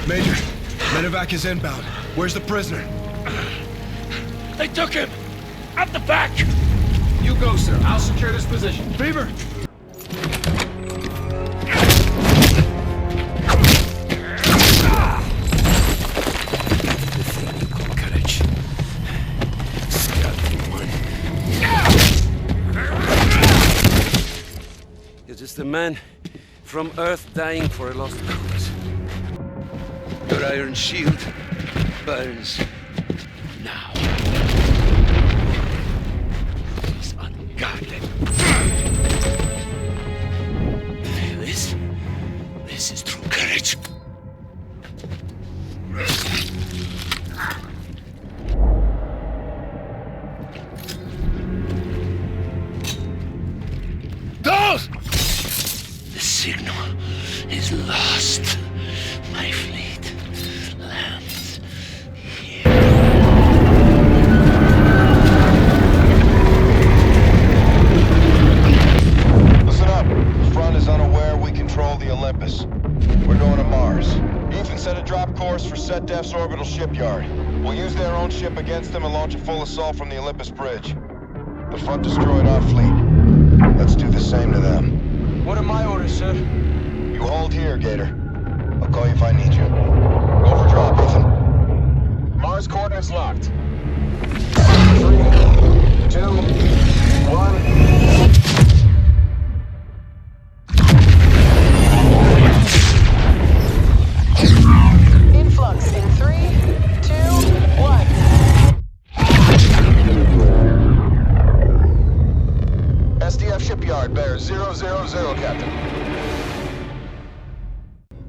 Major, medevac is inbound. Where's the prisoner? They took him! At the back! You go, sir. I'll secure this position. Beaver! Courage. Scouting one. You're just a man from Earth dying for a lost cause. Your iron shield burns now. It's ungodly. This is true courage. Those! The signal is lost. My fleet lands here. Listen up. The front is unaware we control the Olympus. We're going to Mars. Ethan set a drop course for SetDef's orbital shipyard. We'll use their own ship against them and launch a full assault from the Olympus bridge. The front destroyed our fleet. Let's do the same to them. What are my orders, sir? You hold here, Gator. I'll call you if I need you. Go for drop, Ethan. Mars coordinates locked. 3, 2, 1. Influx in 3, 2, 1. SDF shipyard bears 000, Captain.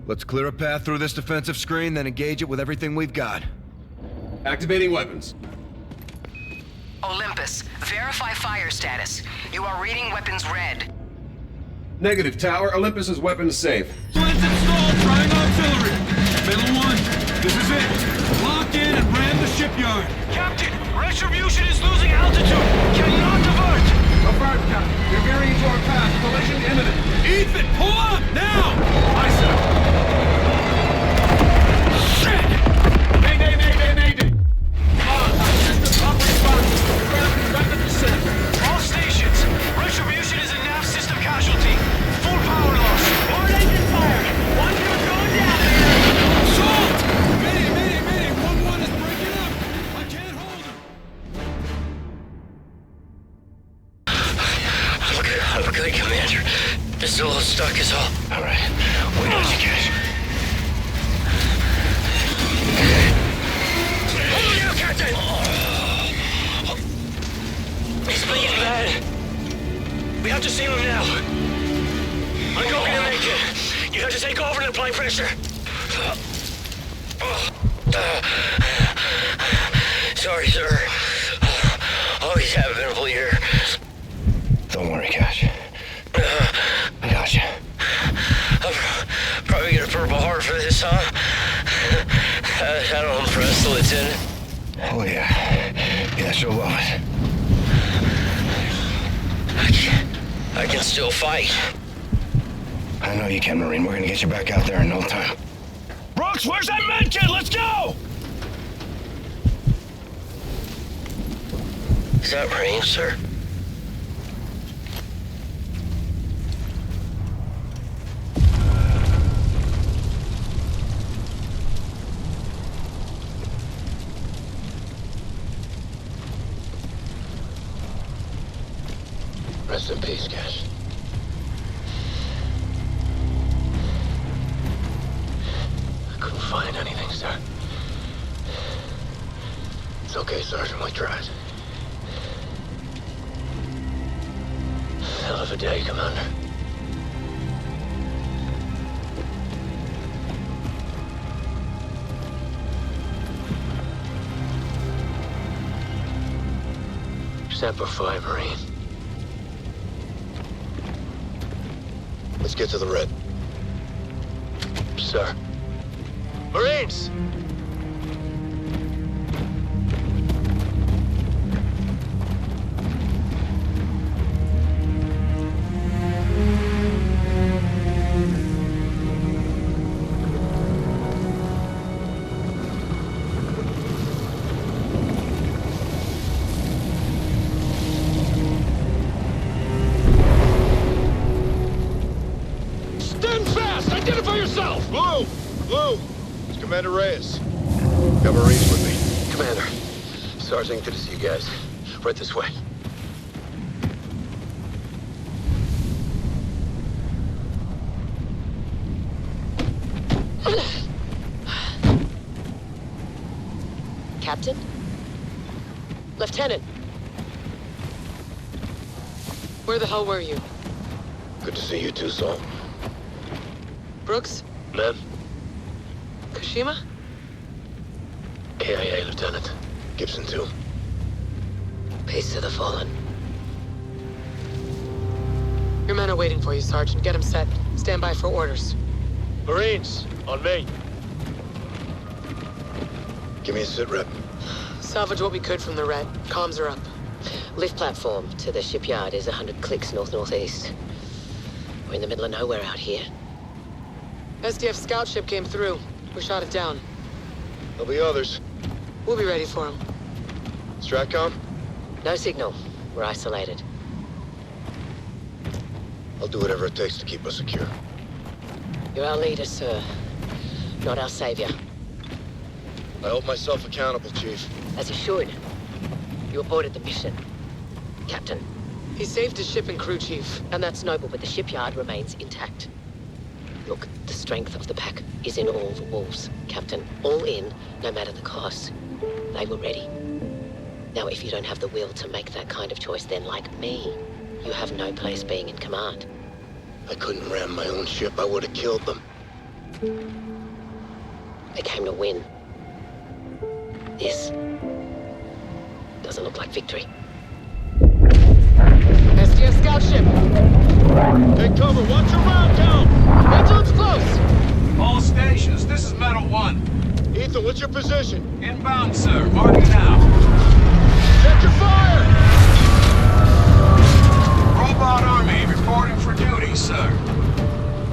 Let's clear a path through this defensive screen, then engage it with everything we've got. Activating weapons. Olympus, verify fire status. You are reading weapons red. Negative, Tower. Olympus's weapons safe. Plans installed, trying artillery. Middle one, this is it. Lock in and ram the shipyard. Captain, Retribution is losing altitude. Cannot divert. Affirmed, Captain. You're veering into our path. Collision imminent. Ethan, pull up now! Aye, sir. Shit! Mayday, mayday, mayday! System top response. Rapid descent. All stations. Retribution is a nav system casualty. Full power loss. Board engine fire. One unit going down there. Assault! Mayday! 1-1 is breaking up. I can't hold him. Okay, Commander. This is a little stuck is all. Alright. Where did you get? Hold you, Captain! He's bleeding bad. We have to save him now. I'm going to make it. You have to take over and apply pressure. Sorry, sir. Oh, yeah. Yeah, she'll love it. I can still fight. I know you can, Marine. We're gonna get you back out there in no time. Brooks, where's that med kit? Let's go! Is that Marine, sir? Rest in peace, guys. I couldn't find anything, sir. It's okay, Sergeant. We tried. Hell of a day, Commander. Semper Fi, Marine. Let's get to the red. Sir. Marines! Identify yourself! Blue! Blue! It's Commander Reyes. Got Marines with me. Commander. Sergeant, good to see you guys. Right this way. Captain? Lieutenant? Where the hell were you? Good to see you too, Saul. Brooks? Ma'am? Kashima? AIA, Lieutenant. Gibson, too. Peace to the fallen. Your men are waiting for you, Sergeant. Get them set. Stand by for orders. Marines, on me. Give me a sit rep. Salvage what we could from the red. Comms are up. Lift platform to the shipyard is 100 clicks north-northeast. We're in the middle of nowhere out here. SDF scout ship came through. We shot it down. There'll be others. We'll be ready for them. Stratcom? No signal. We're isolated. I'll do whatever it takes to keep us secure. You're our leader, sir. Not our savior. I hold myself accountable, Chief. As you should. You aborted the mission. Captain. He saved his ship and crew, Chief. And that's noble, but the shipyard remains intact. Look, the strength of the pack is in all the wolves, Captain. All in, no matter the cost. They were ready. Now, if you don't have the will to make that kind of choice, then like me, you have no place being in command. I couldn't ram my own ship. I would have killed them. They came to win. This doesn't look like victory. SDF scout ship! Take cover. Watch your round count! Wait till it's close! All stations, this is Metal 1. Ethan, what's your position? Inbound, sir. Marking now. Check your fire! Robot Army reporting for duty, sir.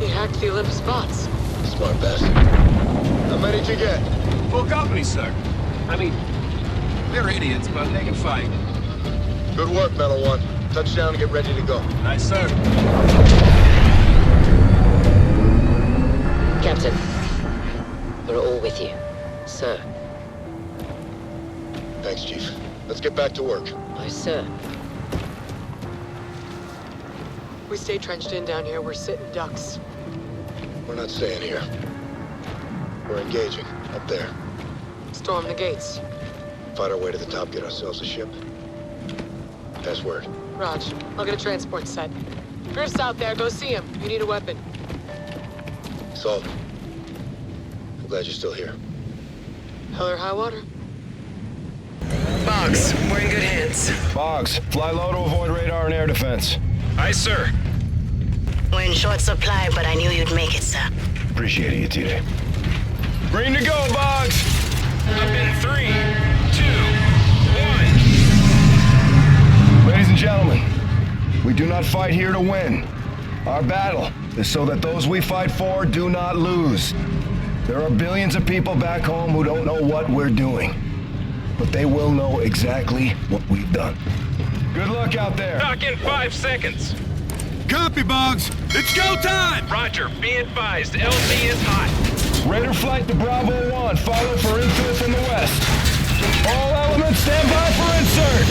He hacked the Olympus bots. Smart bastard. How many did you get? Full company, sir. I mean, they're idiots, but they can fight. Good work, Metal 1. Touchdown and get ready to go. Nice, sir. Captain, we're all with you, sir. Thanks, Chief. Let's get back to work. Oh, sir. We stay trenched in down here. We're sitting ducks. We're not staying here. We're engaging, up there. Storm the gates. Fight our way to the top, get ourselves a ship. Pass word. Raj, I'll get a transport set. Griff's out there. Go see him. You need a weapon. Saul, I'm glad you're still here. Hell or high water. Boggs, we're in good hands. Boggs, fly low to avoid radar and air defense. Aye, sir. We're in short supply, but I knew you'd make it, sir. Appreciate it, TJ. Green to go, Boggs! Up in 3, 2, do not fight here to win. Our battle is so that those we fight for do not lose. There are billions of people back home who don't know what we're doing. But they will know exactly what we've done. Good luck out there. Dock in 5 seconds. Copy, Boggs. It's go time! Roger. Be advised. LZ is hot. Raider flight to Bravo 1. Follow for inserts in the west. All elements stand by for insert.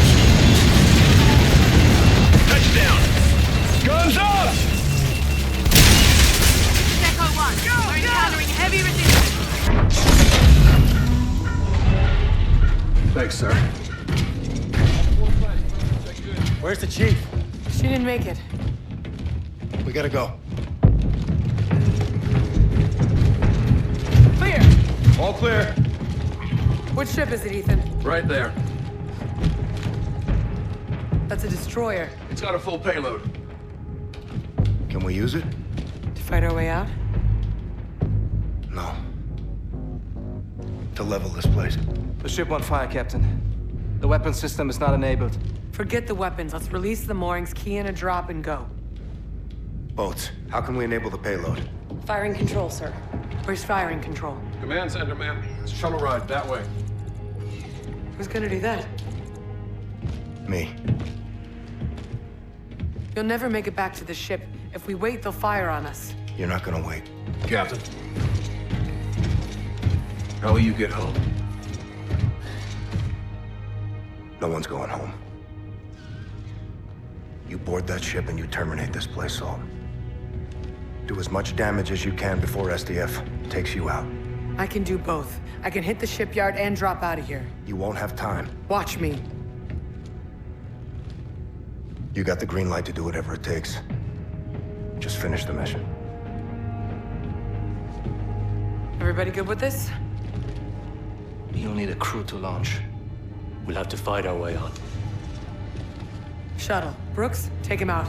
Touchdown. Guns up! Echo 1. We're encountering heavy resistance. Thanks, sir. Where's the chief? She didn't make it. We gotta go. Clear! All clear. Which ship is it, Ethan? Right there. That's a destroyer. It's got a full payload. Can we use it? To fight our way out? No. To level this place. The ship on fire, Captain. The weapon system is not enabled. Forget the weapons. Let's release the moorings, key in a drop, and go. Boats. How can we enable the payload? Firing control, sir. Where's firing control? Command center, ma'am. It's a shuttle ride that way. Who's gonna do that? Me. You'll never make it back to the ship. If we wait, they'll fire on us. You're not gonna wait. Captain. How will you get home? No one's going home. You board that ship and you terminate this place, Salt. Do as much damage as you can before SDF takes you out. I can do both. I can hit the shipyard and drop out of here. You won't have time. Watch me. You got the green light to do whatever it takes. Just finish the mission. Everybody good with this? You'll need a crew to launch. We'll have to fight our way on. Shuttle. Brooks, take him out.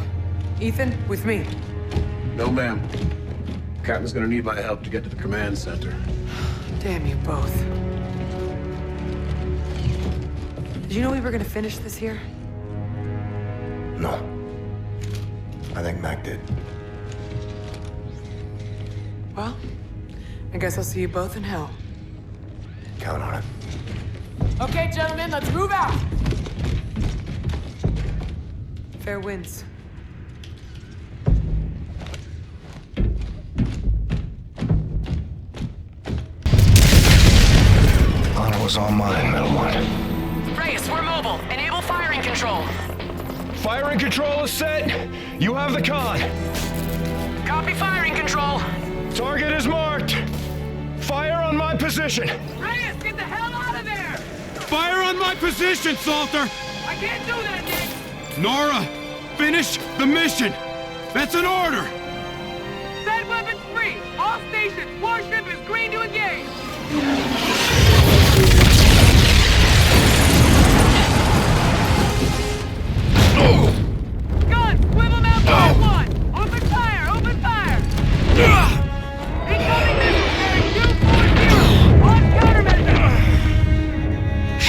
Ethan, with me. No, ma'am. Captain's gonna need my help to get to the command center. Damn you both. Did you know we were gonna finish this here? No. I think Mac did. Well, I guess I'll see you both in hell. Count on it. Okay, gentlemen, let's move out! Fair winds. Honor was all mine, Middle One. Reyes, we're mobile. Enable firing control. Firing control is set. You have the con. Copy firing control. Target is marked. Fire on my position. Reyes, get the hell out of there! Fire on my position, Salter! I can't do that, Nick! Nora, finish the mission! That's an order! Set weapons free! All stations! Warship is green to engage! Guns! Swivel mount Mark 1! Open fire! Open fire! Incoming missiles bearing 240! On countermeasure!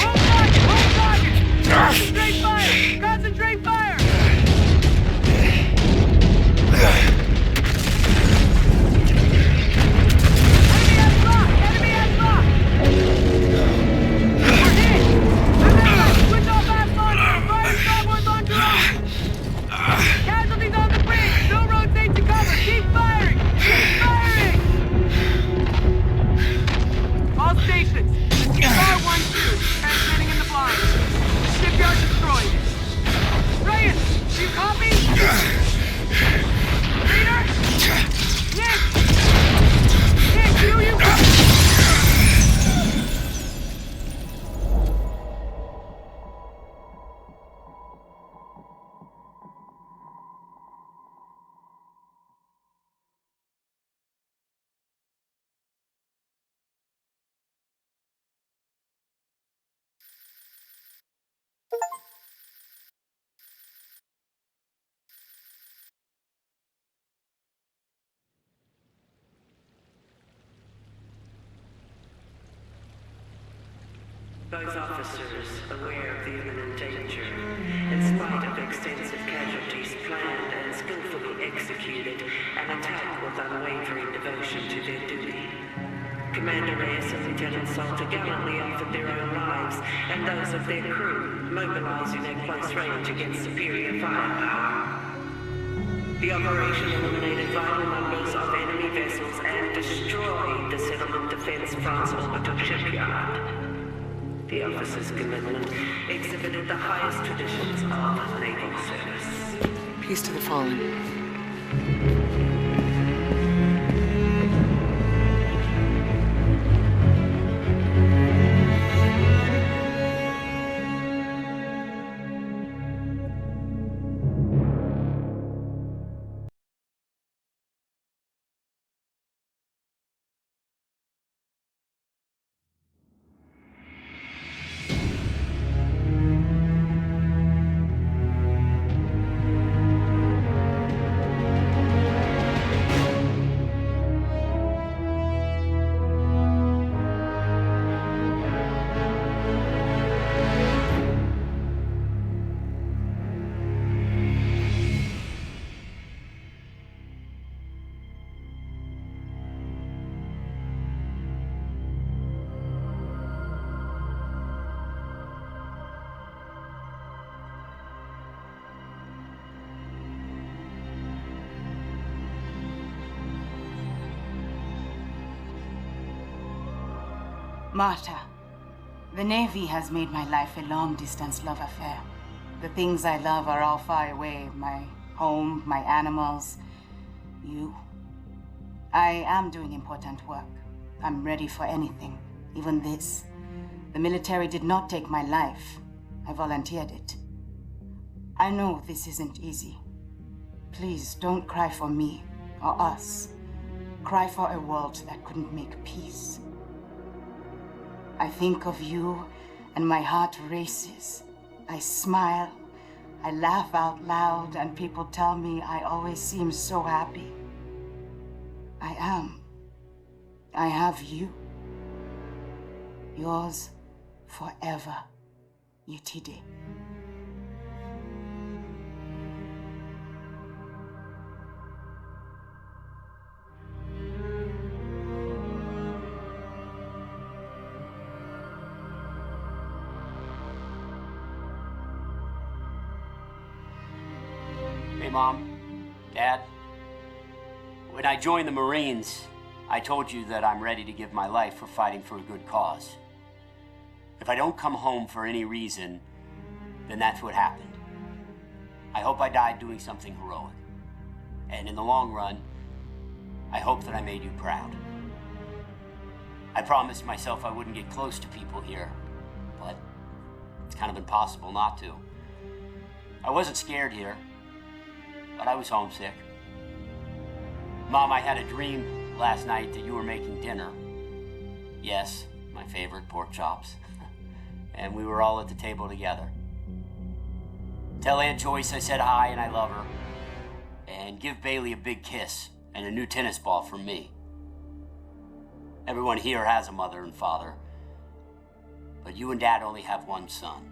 Hold target! Hold target! Concentrate fire! Concentrate fire! Enemy has lock! We're hit! Remember, switch off fast launcher! Fire starboard launcher on! Casualties on the bridge! No rotate to cover! Keep firing! Keep firing! All stations! Star 1-2, transmitting in the blind. Shipyard destroyed. Reyes, do you copy? Reader? Nick! Nick, do you copy? Both officers aware of the imminent danger, in spite of extensive casualties planned. executed, an attack with unwavering devotion to their duty. Commander Reyes and Lieutenant Salter gallantly offered their own lives and those of their crew, mobilizing at close range against superior firepower. The operation eliminated vital numbers of enemy vessels and destroyed the settlement defense France orbital shipyard. The officer's commitment exhibited the highest traditions of naval service. Peace to the fallen. Marta, the Navy has made my life a long-distance love affair. The things I love are all far away. My home, my animals, you. I am doing important work. I'm ready for anything, even this. The military did not take my life. I volunteered it. I know this isn't easy. Please don't cry for me or us. Cry for a world that couldn't make peace. I think of you and my heart races. I smile, I laugh out loud, and people tell me I always seem so happy. I am. I have you. Yours forever, Yetide. Mom, Dad, when I joined the Marines, I told you that I'm ready to give my life for fighting for a good cause. If I don't come home for any reason, then that's what happened. I hope I died doing something heroic. And in the long run, I hope that I made you proud. I promised myself I wouldn't get close to people here, but it's kind of impossible not to. I wasn't scared here, but I was homesick. Mom, I had a dream last night that you were making dinner. Yes, my favorite pork chops. And we were all at the table together. Tell Aunt Joyce I said hi and I love her. And give Bailey a big kiss and a new tennis ball from me. Everyone here has a mother and father, but you and Dad only have one son.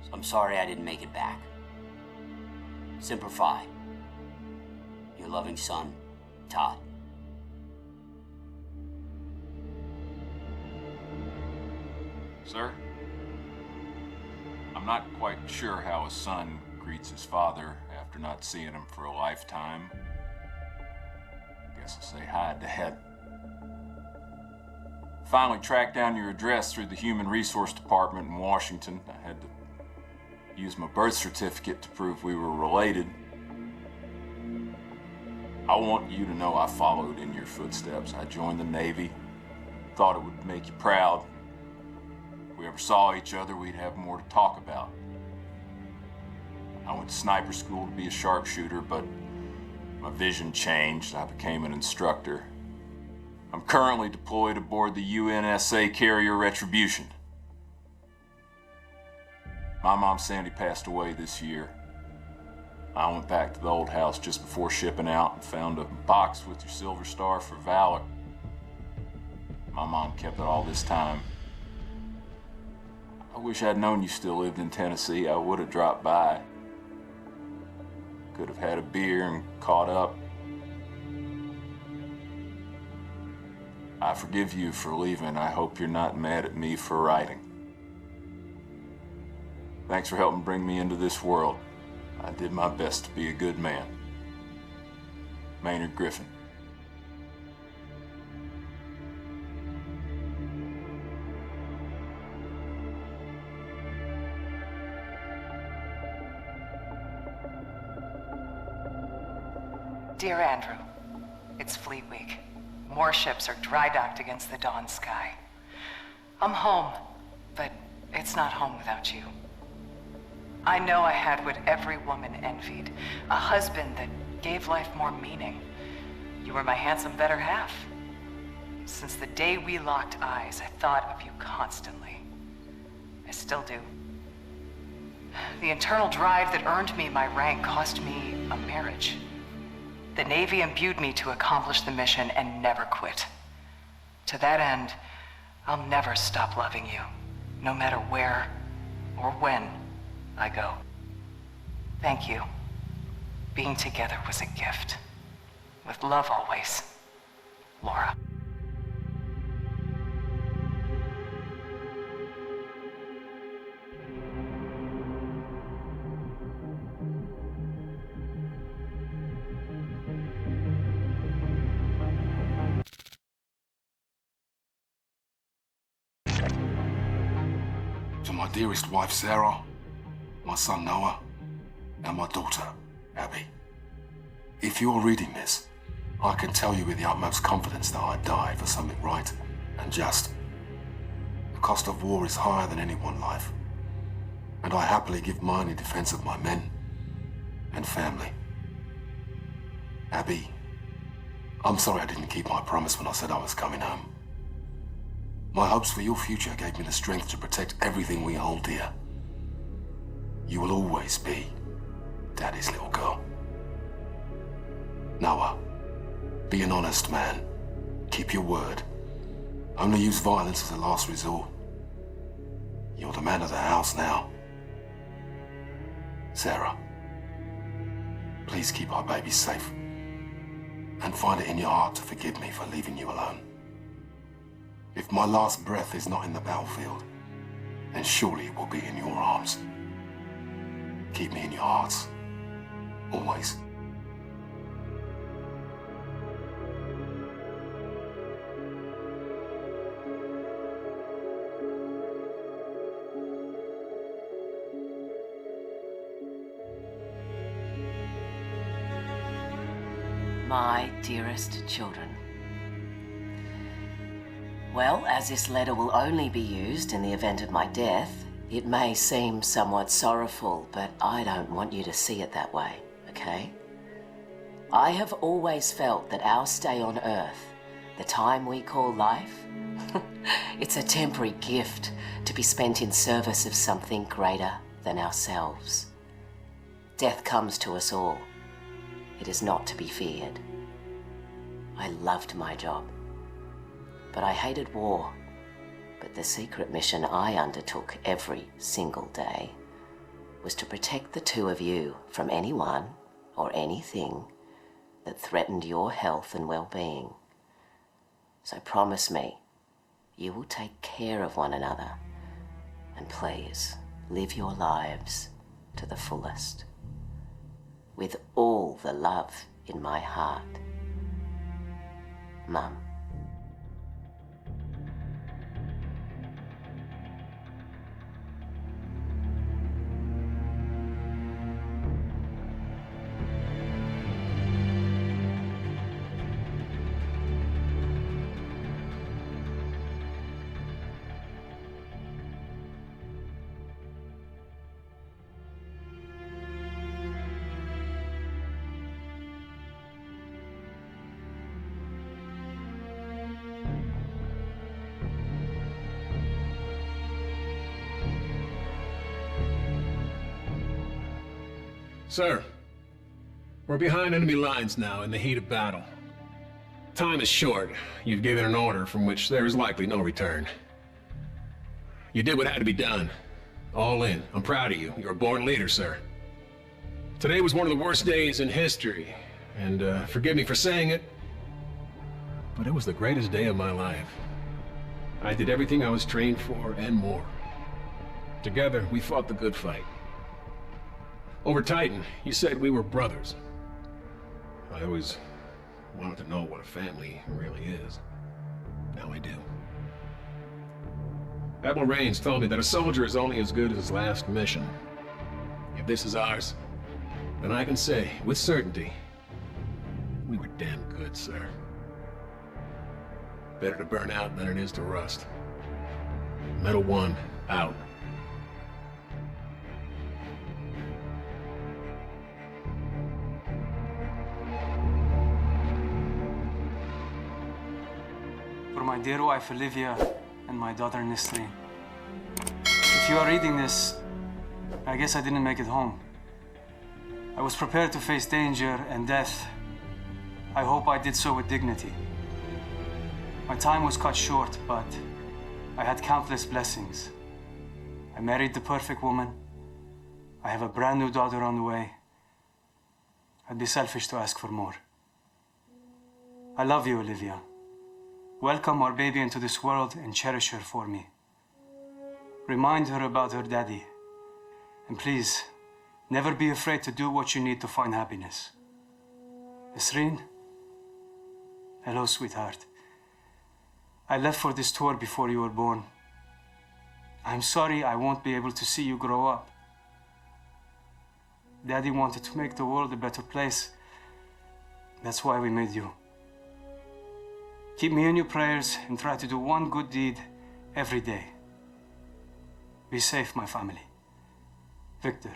So I'm sorry I didn't make it back. Semper Fi. Your loving son, Todd. Sir, I'm not quite sure how a son greets his father after not seeing him for a lifetime. I guess I'll say hi, Dad. Finally tracked down your address through the Human Resource Department in Washington. I had to use my birth certificate to prove we were related. I want you to know I followed in your footsteps. I joined the Navy. Thought it would make you proud. If we ever saw each other, we'd have more to talk about. I went to sniper school to be a sharpshooter, but my vision changed. I became an instructor. I'm currently deployed aboard the UNSA carrier Retribution. My mom, Sandy, passed away this year. I went back to the old house just before shipping out and found a box with your Silver Star for valor. My mom kept it all this time. I wish I'd known you still lived in Tennessee. I would have dropped by. Could have had a beer and caught up. I forgive you for leaving. I hope you're not mad at me for writing. Thanks for helping bring me into this world. I did my best to be a good man. Maynard Griffin. Dear Andrew, it's Fleet Week. More ships are dry docked against the dawn sky. I'm home, but it's not home without you. I know I had what every woman envied, a husband that gave life more meaning. You were my handsome better half. Since the day we locked eyes, I thought of you constantly. I still do. The internal drive that earned me my rank cost me a marriage. The Navy imbued me to accomplish the mission and never quit. To that end, I'll never stop loving you, no matter where or when I go. Thank you. Being together was a gift. With love always, Laura. To my dearest wife, Sarah, my son, Noah, and my daughter, Abby. If you're reading this, I can tell you with the utmost confidence that I died for something right and just. The cost of war is higher than any one life, and I happily give mine in defense of my men and family. Abby, I'm sorry I didn't keep my promise when I said I was coming home. My hopes for your future gave me the strength to protect everything we hold dear. You will always be Daddy's little girl. Noah, be an honest man. Keep your word. Only use violence as a last resort. You're the man of the house now. Sarah, please keep our baby safe. And find it in your heart to forgive me for leaving you alone. If my last breath is not in the battlefield, then surely it will be in your arms. Keep me in your hearts. Always. My dearest children. Well, as this letter will only be used in the event of my death, it may seem somewhat sorrowful, but I don't want you to see it that way, okay? I have always felt that our stay on Earth, the time we call life, it's a temporary gift to be spent in service of something greater than ourselves. Death comes to us all. It is not to be feared. I loved my job, but I hated war. But the secret mission I undertook every single day was to protect the two of you from anyone or anything that threatened your health and well-being. So promise me you will take care of one another, and please live your lives to the fullest, with all the love in my heart. Mum. Sir, we're behind enemy lines now in the heat of battle. Time is short. You've given an order from which there is likely no return. You did what had to be done. All in. I'm proud of you. You're a born leader, sir. Today was one of the worst days in history, and forgive me for saying it, but it was the greatest day of my life. I did everything I was trained for and more. Together, we fought the good fight. Over Titan, you said we were brothers. I always wanted to know what a family really is. Now I do. Admiral Raines told me that a soldier is only as good as his last mission. If this is ours, then I can say, with certainty, we were damn good, sir. Better to burn out than it is to rust. Metal 1, out. For my dear wife Olivia and my daughter Nisreen. If you are reading this, I guess I didn't make it home. I was prepared to face danger and death. I hope I did so with dignity. My time was cut short, but I had countless blessings. I married the perfect woman. I have a brand new daughter on the way. I'd be selfish to ask for more. I love you, Olivia. Welcome our baby into this world and cherish her for me. Remind her about her daddy. And please, never be afraid to do what you need to find happiness. Nisreen? Hello, sweetheart. I left for this tour before you were born. I'm sorry I won't be able to see you grow up. Daddy wanted to make the world a better place. That's why we made you. Keep me in your prayers and try to do one good deed every day. Be safe, my family. Victor.